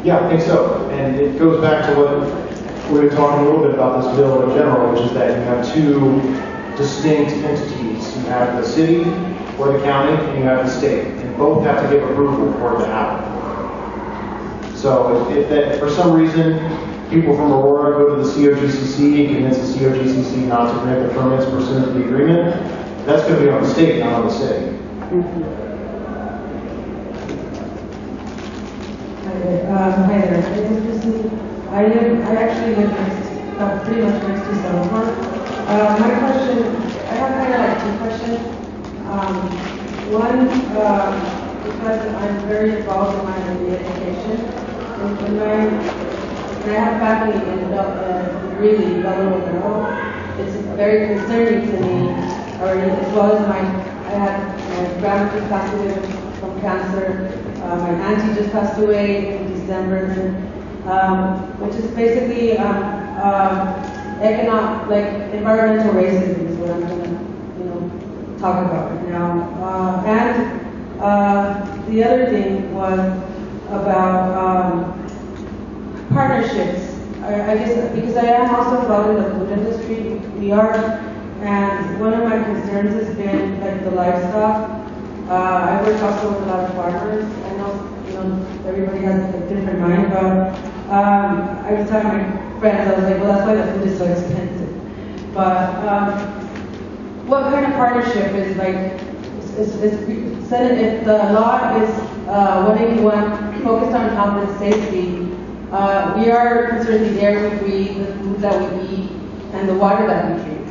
Yeah, I think so. And it goes back to what we were talking a little bit about this bill in general, which is that you have two distinct entities. You have the city or the county, and you have the state. And both have to give approval for it to happen. So if that, for some reason, people from Aurora go to the COGCC and convince the COGCC not to grant the permits pursuant to the agreement, that's going to be on the state, not on the city. Hi there. I actually live pretty much next to Silvermont. My question, I have kind of like two questions. One, because I'm very involved in my education, and I have family in really Delaware Borough, it's very concerning to me, as well as I had my grandma just passed away from cancer. My auntie just passed away in December, which is basically environmental racism is what I'm going to, talk about right now. And the other thing was about partnerships. I guess because I am also involved in the food industry, we are, and one of my concerns has been like the livestock. I work also with a lot of farmers. I know, everybody has a different mind, but I was telling my friends, I was like, well, that's why the food is so expensive. But what kind of partnership is like, if the law is 181 focused on health and safety, we are concerned the air we breathe, the food that we eat, and the water that we drink.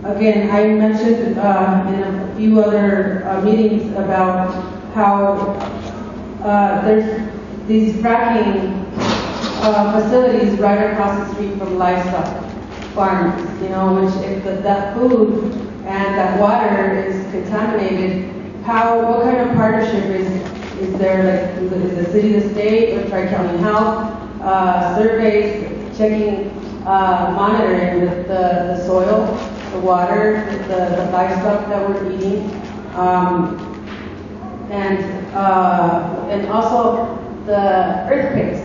Again, I mentioned in a few other meetings about how there's these fracking facilities right across the street from livestock farms, which if that food and that water is contaminated, what kind of partnership is there? Like, is the city, the state, or Tri-County Health, surveys, checking, monitoring the soil, the water, the livestock that we're eating, and also the earthquakes.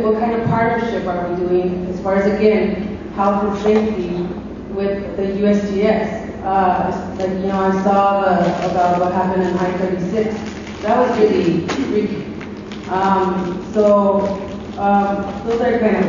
What kind of partnership are we doing as far as, again, health and safety with the USGS? I saw about what happened in I-36. That was really freaky. Those are kind of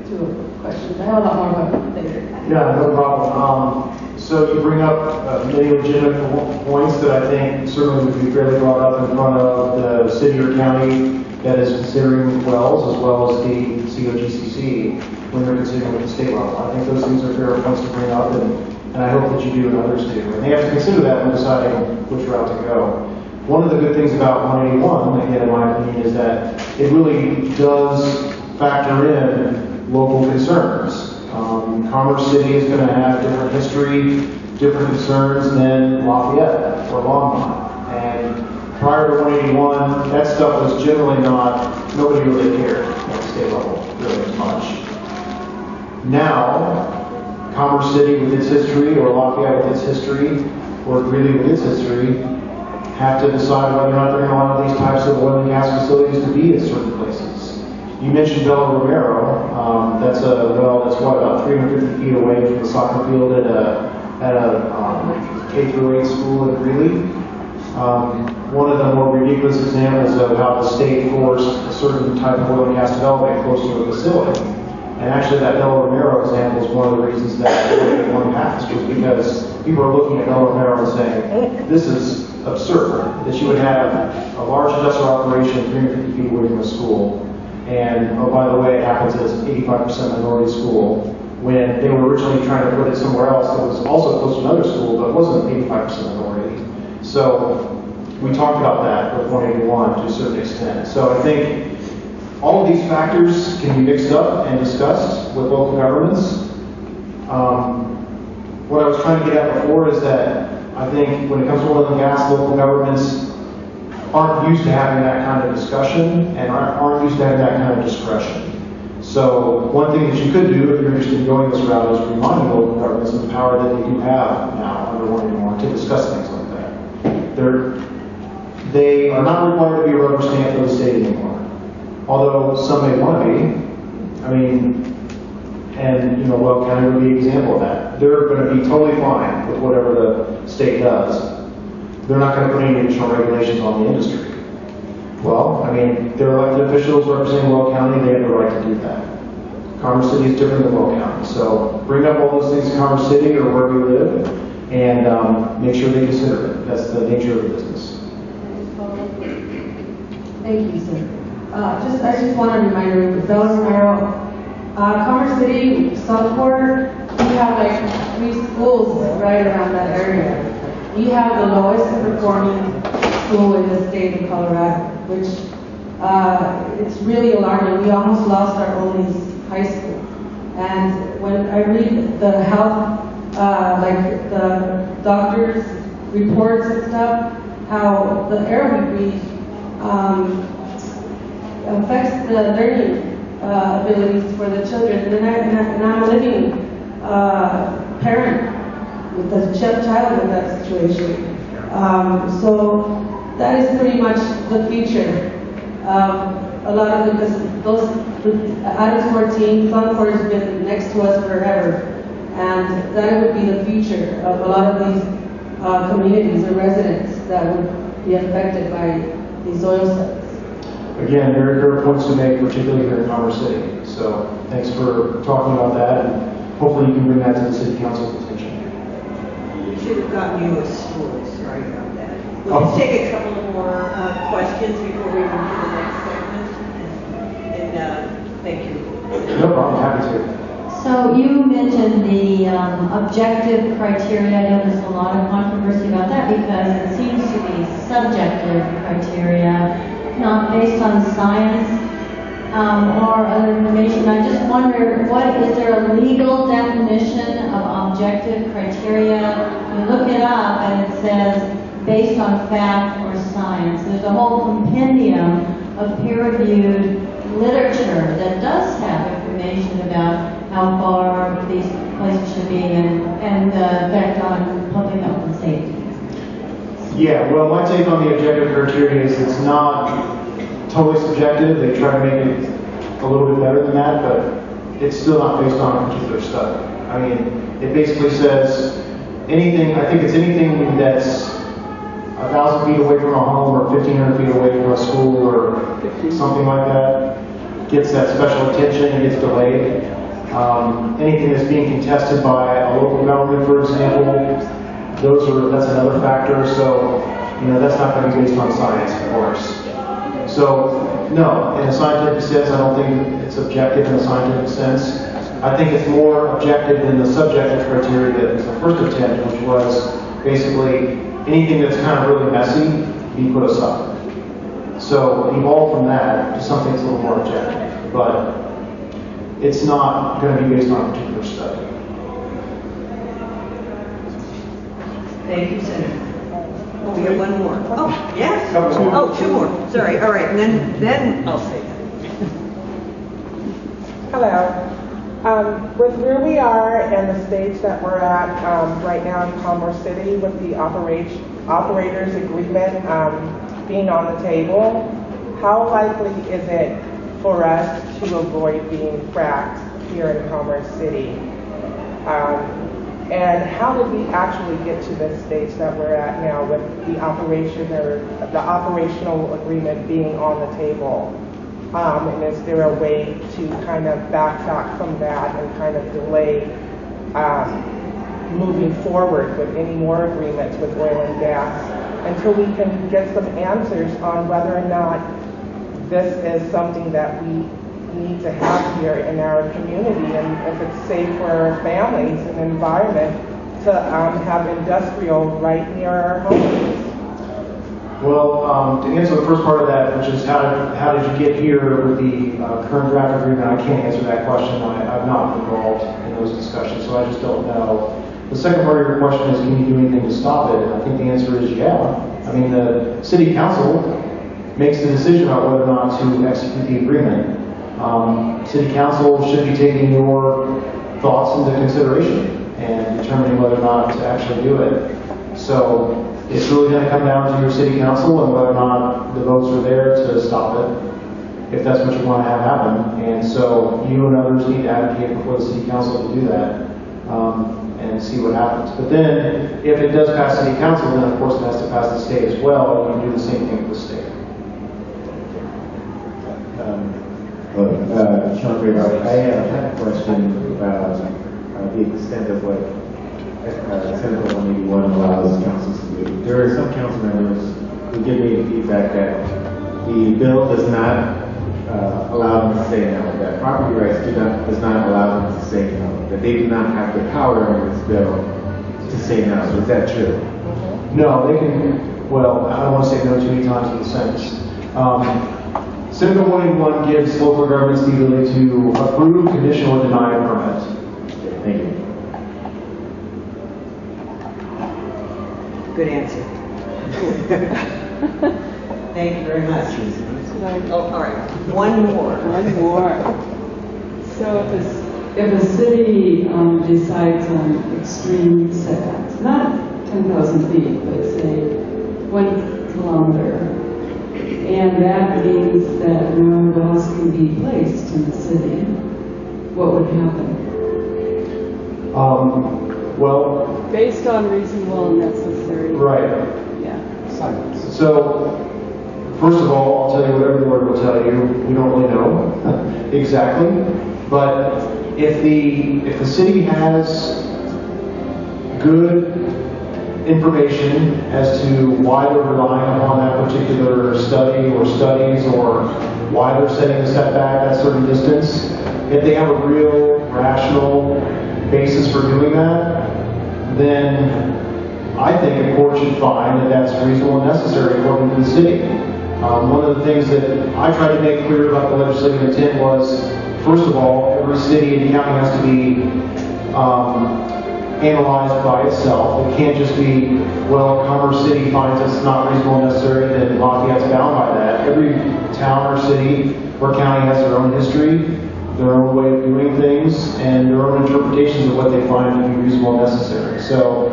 two questions. I have a lot more, but later. Yeah, no problem. So you bring up many legitimate points that I think certainly would be fairly brought up in front of the city or county that is considering wells as well as the COGCC when they're considering at the state level. I think those things are fair points to bring up, and and I hope that you do and others do. And they have to consider that when deciding which route to go. One of the good things about 181, again, in my opinion, is that it really does factor in local concerns. Commerce City is going to have different history, different concerns than Lafayette or Longmont. And prior to 181, that stuff was generally nobody really cared at the state level, really as much. Now, Commerce City with its history, or Lafayette with its history, or Greeley with its history, have to decide whether or not they're going to allow these types of oil and gas facilities to be at certain places. You mentioned Bella Romero. That's a well that's about 350 feet away from the soccer field at a K-8 school in Greeley. One of the more ridiculous examples of how the state forced a certain type of oil and gas development close to a facility. And actually that Bella Romero example is one of the reasons that one passed, was because people are looking at Bella Romero and saying, this is absurd, that you would have a large industrial operation 350 feet away from a school, and oh, by the way, it happens as 85% minority school, when they were originally trying to put it somewhere else that was also close to another school, but wasn't 85% minority. So we talked about that with 181 to a certain extent. So I think all of these factors can be mixed up and discussed with local governments. What I was trying to get at before is that I think when it comes to oil and gas, local governments aren't used to having that kind of discussion and aren't used to having that kind of discretion. So one thing that you could do if you're interested in going this route is reminding local governments of the power that they do have now under 181 to discuss things like that. They are not required to be a rubber stamp for the state anymore. Although some may want to be. I mean, and Well County would be an example of that. They're going to be totally fine with whatever the state does. They're not going to put any additional regulations on the industry. Well, I mean, they're elected officials representing Will County, they have the right to do that. Commerce City is different than Will County. So bring up all those things in Commerce City or wherever you live and make sure they consider it. That's the nature of the business. Thank you, sir. I just want to remind you, Bella Romero, Commerce City, Southport, we have like 3 schools right around that area. We have the lowest performing school in the state of Colorado, which it's really alarming. We almost lost our only high school. And when I read the health, like the doctors' reports and stuff, how the air we breathe affects the learning abilities for the children. And I'm a living parent with a child in that situation. So that is pretty much the future. A lot of those Adams 14, Southport has been next to us forever. And that would be the future of a lot of these communities or residents that would be affected by these oil sites. Again, very fair points to make, particularly here in Commerce City. So thanks for talking about that, and hopefully you can bring that to the City Council's attention. We should have gotten you a stool. Sorry about that. We'll just take a couple more questions before we move to the next segment. And thank you. No problem, happy to. So you mentioned the objective criteria. I know there's a lot of controversy about that because it seems to be subjective criteria, not based on science or other information. I just wonder, is there a legal definition of objective criteria? You look it up and it says based on fact or science. There's a whole compendium of peer-reviewed literature that does have information about how far these places should be and the effect on public health and safety. Yeah, well, my take on the objective criteria is it's not totally subjective. They try to make it a little bit better than that, but it's still not based on a particular study. I mean, it basically says anything, I think it's anything that's 1,000 feet away from a home or 1,500 feet away from a school or something like that gets that special attention and gets delayed. Anything that's being contested by a local government, for example, that's another factor. So, that's not going to be based on science, of course. So, no, in a scientific sense, I don't think it's objective in a scientific sense. I think it's more objective than the subjective criteria that was the first attempt, which was basically anything that's kind of really messy be put aside. So evolve from that to something that's a little more objective, but it's not going to be based on a particular study. Thank you, Senator. We have one more. Oh, yes? Oh, two more. Sorry. All right, and then I'll say that. Hello. With where we are and the stage that we're at right now in Commerce City with the operators agreement being on the table, how likely is it for us to avoid being fracked here in Commerce City? And how did we actually get to this stage that we're at now with the operation or the operational agreement being on the table? And is there a way to kind of backtrack from that and kind of delay moving forward with any more agreements with oil and gas until we can get some answers on whether or not this is something that we need to have here in our community, and if it's safe for our families and environment to have industrial right near our homes. Well, to answer the first part of that, which is how did you get here with the current draft agreement, I can't answer that question. I'm not involved in those discussions, so I just don't know. The second part of your question is, can you do anything to stop it? And I think the answer is yeah. I mean, the city council makes the decision about whether or not to execute the agreement. City council should be taking your thoughts into consideration and determining whether or not to actually do it. So it's really going to come down to your city council and whether or not the votes are there to stop it, if that's what you want to have happen. And so you and others need to advocate before the city council to do that and see what happens. But then, if it does pass city council, then of course it has to pass the state as well, and you can do the same thing with the state. Sean Gray, I had a question about the extent of what Senate 181 allows councils to do. There are some council members who give me feedback that the bill does not allow them to say no, that property rights does not allow them to say no, that they do not have the power under this bill to say no. So is that true? No, they can, well, I don't want to say no too many times in the sentence. Senate 181 gives local governments the ability to approve, conditional, or deny a permit. Thank you. Good answer. Thank you very much. Oh, all right. One more. So if a city decides on extreme setbacks, not 10,000 feet, but say 1 kilometer, and that means that no wells can be placed in the city, what would happen? Well, based on reasonable and necessary. Right. Yeah. So, first of all, I'll tell you what every lawyer will tell you. We don't really know exactly, but if the city has good information as to why they're relying upon that particular study or studies, or why they're setting a setback at a certain distance, if they have a real rational basis for doing that, then I think a court should find that that's reasonable and necessary according to the city. One of the things that I tried to make clear about the legislative intent was, first of all, every city and county has to be analyzed by itself. It can't just be, well, Commerce City finds it's not reasonable and necessary, then Lafayette's bound by that. Every town or city or county has their own history, their own way of doing things, and their own interpretations of what they find to be reasonable and necessary. So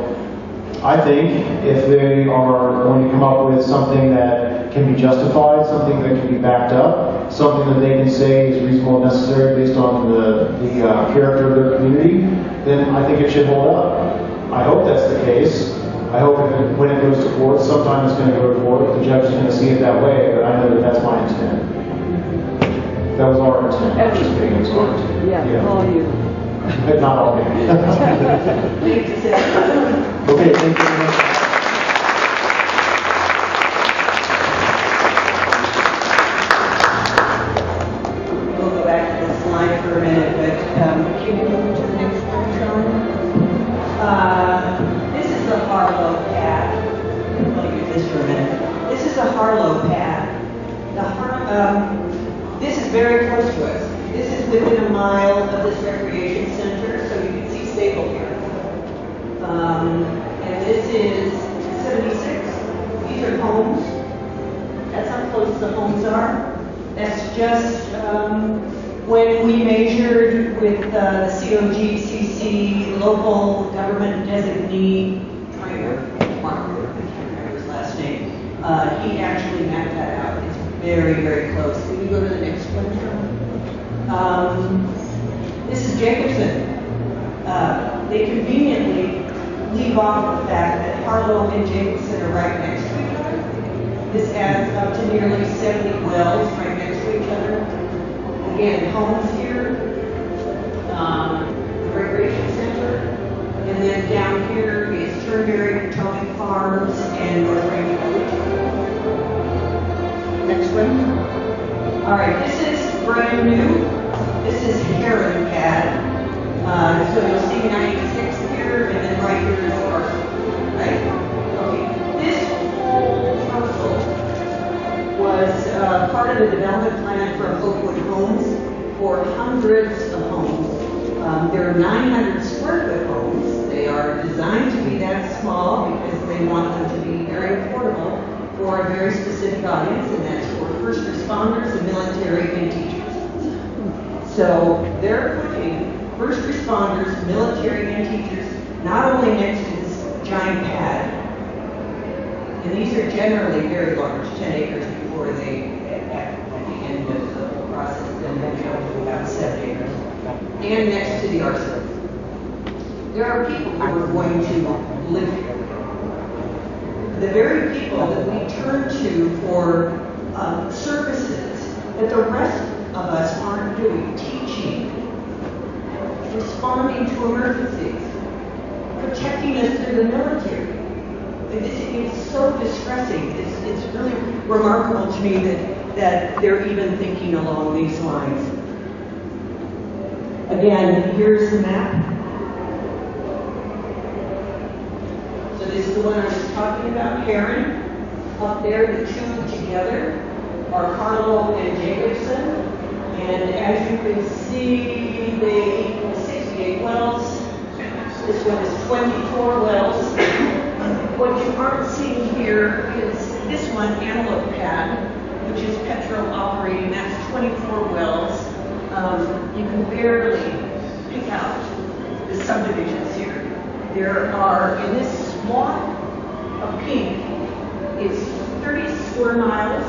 I think if they are going to come up with something that can be justified, something that can be backed up, something that they can say is reasonable and necessary based on the character of their community, then I think it should hold up. I hope that's the case. I hope when it goes to court, sometime it's going to go to court, the judge is going to see it that way, but I know that that's my intent. That was our intent. Not just being, it was our intent. Yeah, all you. But not all me. Okay, thank you very much. We'll go back to the slide for a minute, but This is very close to us. This is within a mile of this recreation center, so you can see Stable here. And this is 76. These are homes. That's how close the homes are. That's just when we measured with the COGCC local government designee trainer, Mark, I can't remember his last name. He actually mapped that out. It's very, very close. Can you go to the next one, Cheryl? This is Jacobson. They conveniently leave off the fact that Harlow and Jacobson are right next to each other. This adds up to nearly 70 wells right next to each other. Again, homes here, the recreation center, and then down here is Turnberry, Potomac Farms, and North Range Village. Next one. All right, this is brand new. This is Heron Pad. So you'll see 96 here, and then right here is the arsenal, right? Okay, this whole parcel was part of the development plan for Oakwood Homes for hundreds of homes. There are 900 square foot homes. They are designed to be that small because they want them to be very affordable for a very specific audience, and that's for first responders, the military, and teachers. So they're putting first responders, military, and teachers not only next to this giant pad, and these are generally very large, 10 acres before they, at the end of the process, then they go to about 7 acres, and next to the arsenal. There are people who are going to live here. The very people that we turn to for services that the rest of us aren't doing, teaching, responding to emergencies, protecting us through the military. It's so distressing. It's really remarkable to me that they're even thinking along these lines. Again, here's the map. So this is the one I was talking about, Heron. Up there, the two together are Harlow and Jacobson. And as you can see, they equal 68 wells. This one is 24 wells. What you aren't seeing here is this one, Antelope Pad, which is petrol operating. That's 24 wells. You can barely pick out the subdivisions here. There are, in this swath of pink, it's 30 square miles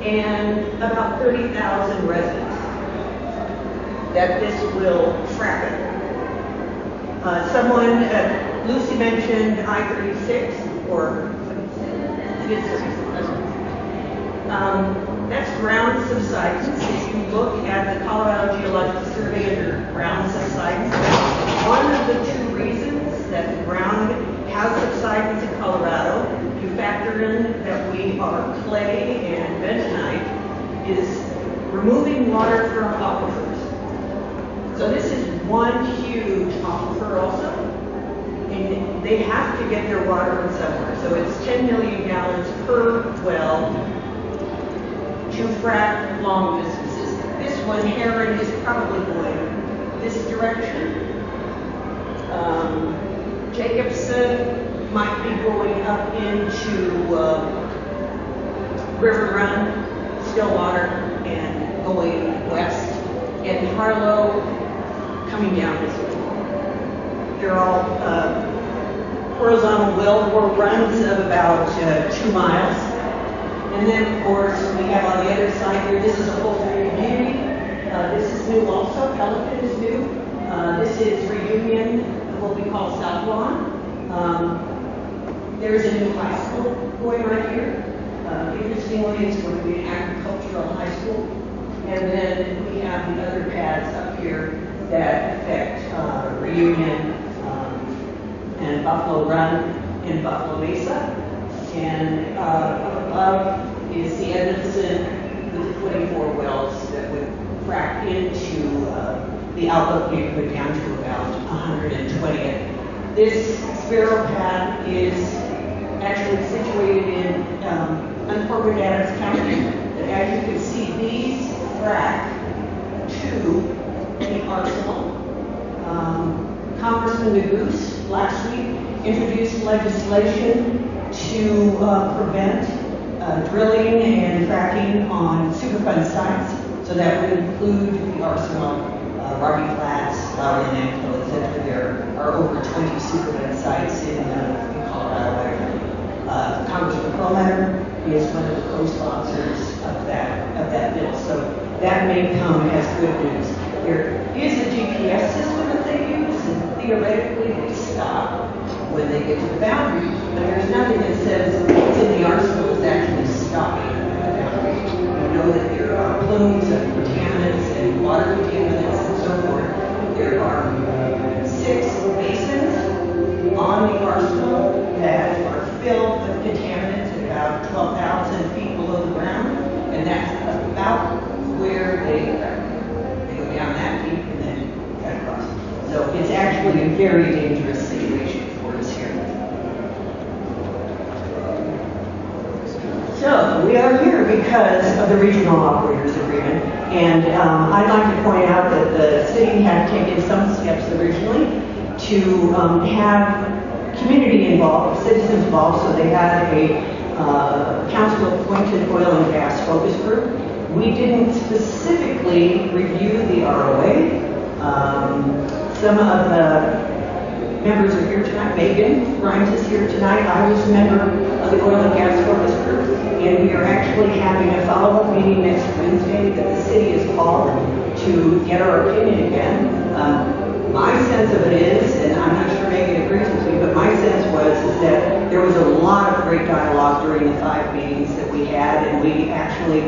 and about 30,000 residents that this will frack it. Someone, Lucy mentioned I-36, or that's ground subsidence. If you look at the Colorado Geological Survey under ground subsidence, one of the two reasons that the ground has subsidence in Colorado, you factor in that we are clay and bentonite, is removing water from aquifers. So this is one huge aquifer also, and they have to get their water from somewhere. So it's 10 million gallons per well to frack long distances. This one, Heron, is probably going this direction. Jacobson might be going up into River Run, Stillwater, and going west, and Harlow coming down this way. They're all horizontal well runs of about 2 miles. And then, of course, we have on the other side here, this is a whole new community. This is new also, Pelican is new. This is Reunion, what we call South Lawn. There's a new high school going right here. Interestingly, it's going to be an agricultural high school. And then we have the other pads up here that affect Reunion and Buffalo Run and Buffalo Mesa. And up above is the Edmondson with 24 wells that would frack into the outlook neighborhood down to about 120th. This Sparrow Pad is actually situated in unincorporated Adams County. as you can see, these frack to the arsenal. Congressman Magoo's last week introduced legislation to prevent drilling and fracking on Superfund sites. So that would include the arsenal, Rocky Flats, Lowry and Ankle, etc. There are over 20 Superfund sites in Colorado. Congressman Perlmutter is one of the co-sponsors of that bill. So that may come as good news. There is a GPS system that they use, and theoretically they stop when they get to the boundary, but there's nothing that says what's in the arsenal is actually stopping at the boundary. We know that there are plumes of contaminants and water contaminants and so forth. There are 6 basins on the arsenal that are filled with contaminants at about 12,000 feet below the ground, and that's about where they go down that deep and then cut across. So it's actually a very dangerous situation for us here. So we are here because of the Regional Operators Agreement, and I'd like to point out that the city had taken some steps originally to have community involved, citizens involved, so they had a council-appointed oil and gas focus group. We didn't specifically review the ROA. Some of the members are here tonight. Megan Grimes is here tonight. I was a member of the oil and gas focus group, and we are actually having a follow-up meeting next Wednesday that the city has called to get our opinion again. My sense of it is, and I'm not sure Megan agrees with me, but my sense is that there was a lot of great dialogue during the 5 meetings that we had, and we actually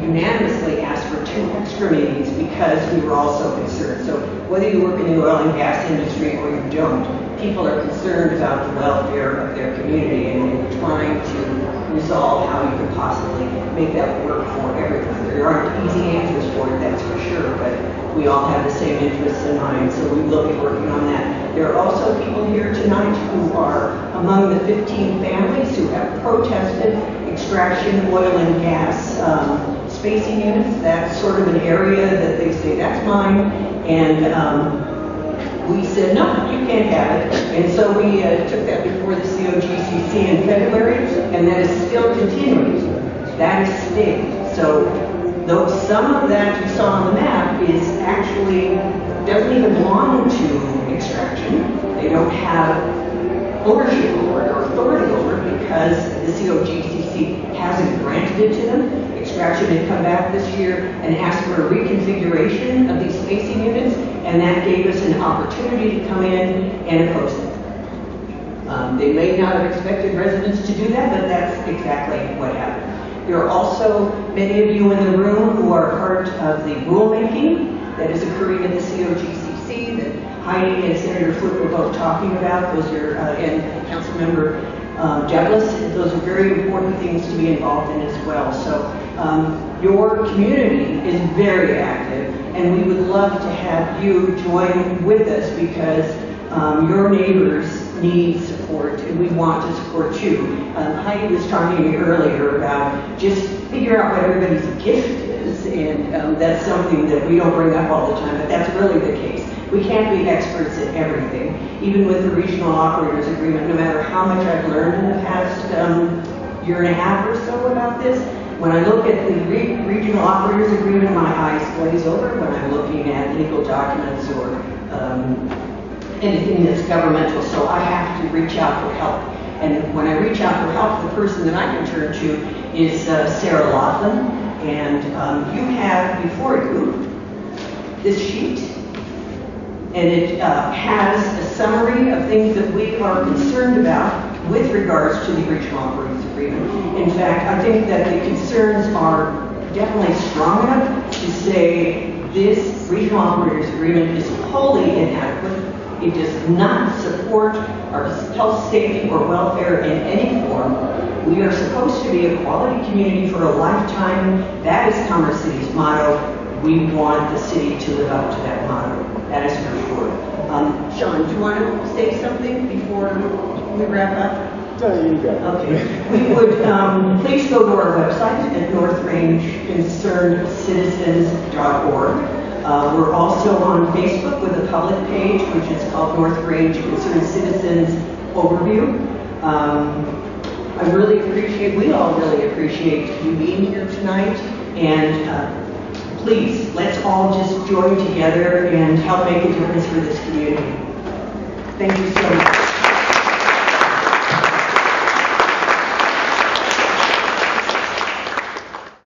unanimously asked for 2 extra meetings because we were all so concerned. So whether you work in the oil and gas industry or you don't, people are concerned about the welfare of their community, and we're trying to resolve how you could possibly make that work for everyone. There aren't easy answers for it, that's for sure, but we all have the same interests in mind, so we will be working on that. There are also people here tonight who are among the 15 families who have protested extraction of oil and gas spacing units. That's sort of an area that they say, that's mine, and we said, no, you can't have it. And so we took that before the COGCC in February, and that is still continuing. That is stayed. So though some of that you saw on the map is actually, doesn't even belong to extraction. They don't have ownership over it or authority over it because the COGCC hasn't granted it to them. Extraction had come back this year and asked for a reconfiguration of these spacing units, and that gave us an opportunity to come in and oppose it. They may not have expected residents to do that, but that's exactly what happened. There are also many of you in the room who are part of the rulemaking that is occurring at the COGCC that Heidi and Senator Foote were both talking about. Those are, and Councilmember Douglas, those are very important things to be involved in as well. So your community is very active, and we would love to have you join with us because your neighbors need support, and we want to support you. Heidi was talking to me earlier about just figure out what everybody's gift is, and that's something that we don't bring up all the time, but that's really the case. We can't be experts at everything. Even with the Regional Operators Agreement, no matter how much I've learned in the past year and a half or so about this, when I look at the Regional Operators Agreement, my eyes glaze over when I'm looking at legal documents or anything that's governmental, so I have to reach out for help. And when I reach out for help, the person that I can turn to is Sarah Laughlin. And you have before you this sheet, and it has a summary of things that we are concerned about with regards to the Regional Operators Agreement. In fact, I think that the concerns are definitely strong enough to say this Regional Operators Agreement is wholly inadequate. It does not support our health, safety, or welfare in any form. We are supposed to be a quality community for a lifetime. That is Commerce City's motto. We want the city to live up to that motto. That is for sure. Sean, do you want to say something before we wrap up? No, you go. Okay. We would please go to our website at northrangeconcernedcitizens.org. We're also on Facebook with a public page, which is called North Range Concerned Citizens Overview. We all really appreciate you being here tonight. And please, let's all just join together and help make a difference for this community. Thank you so much.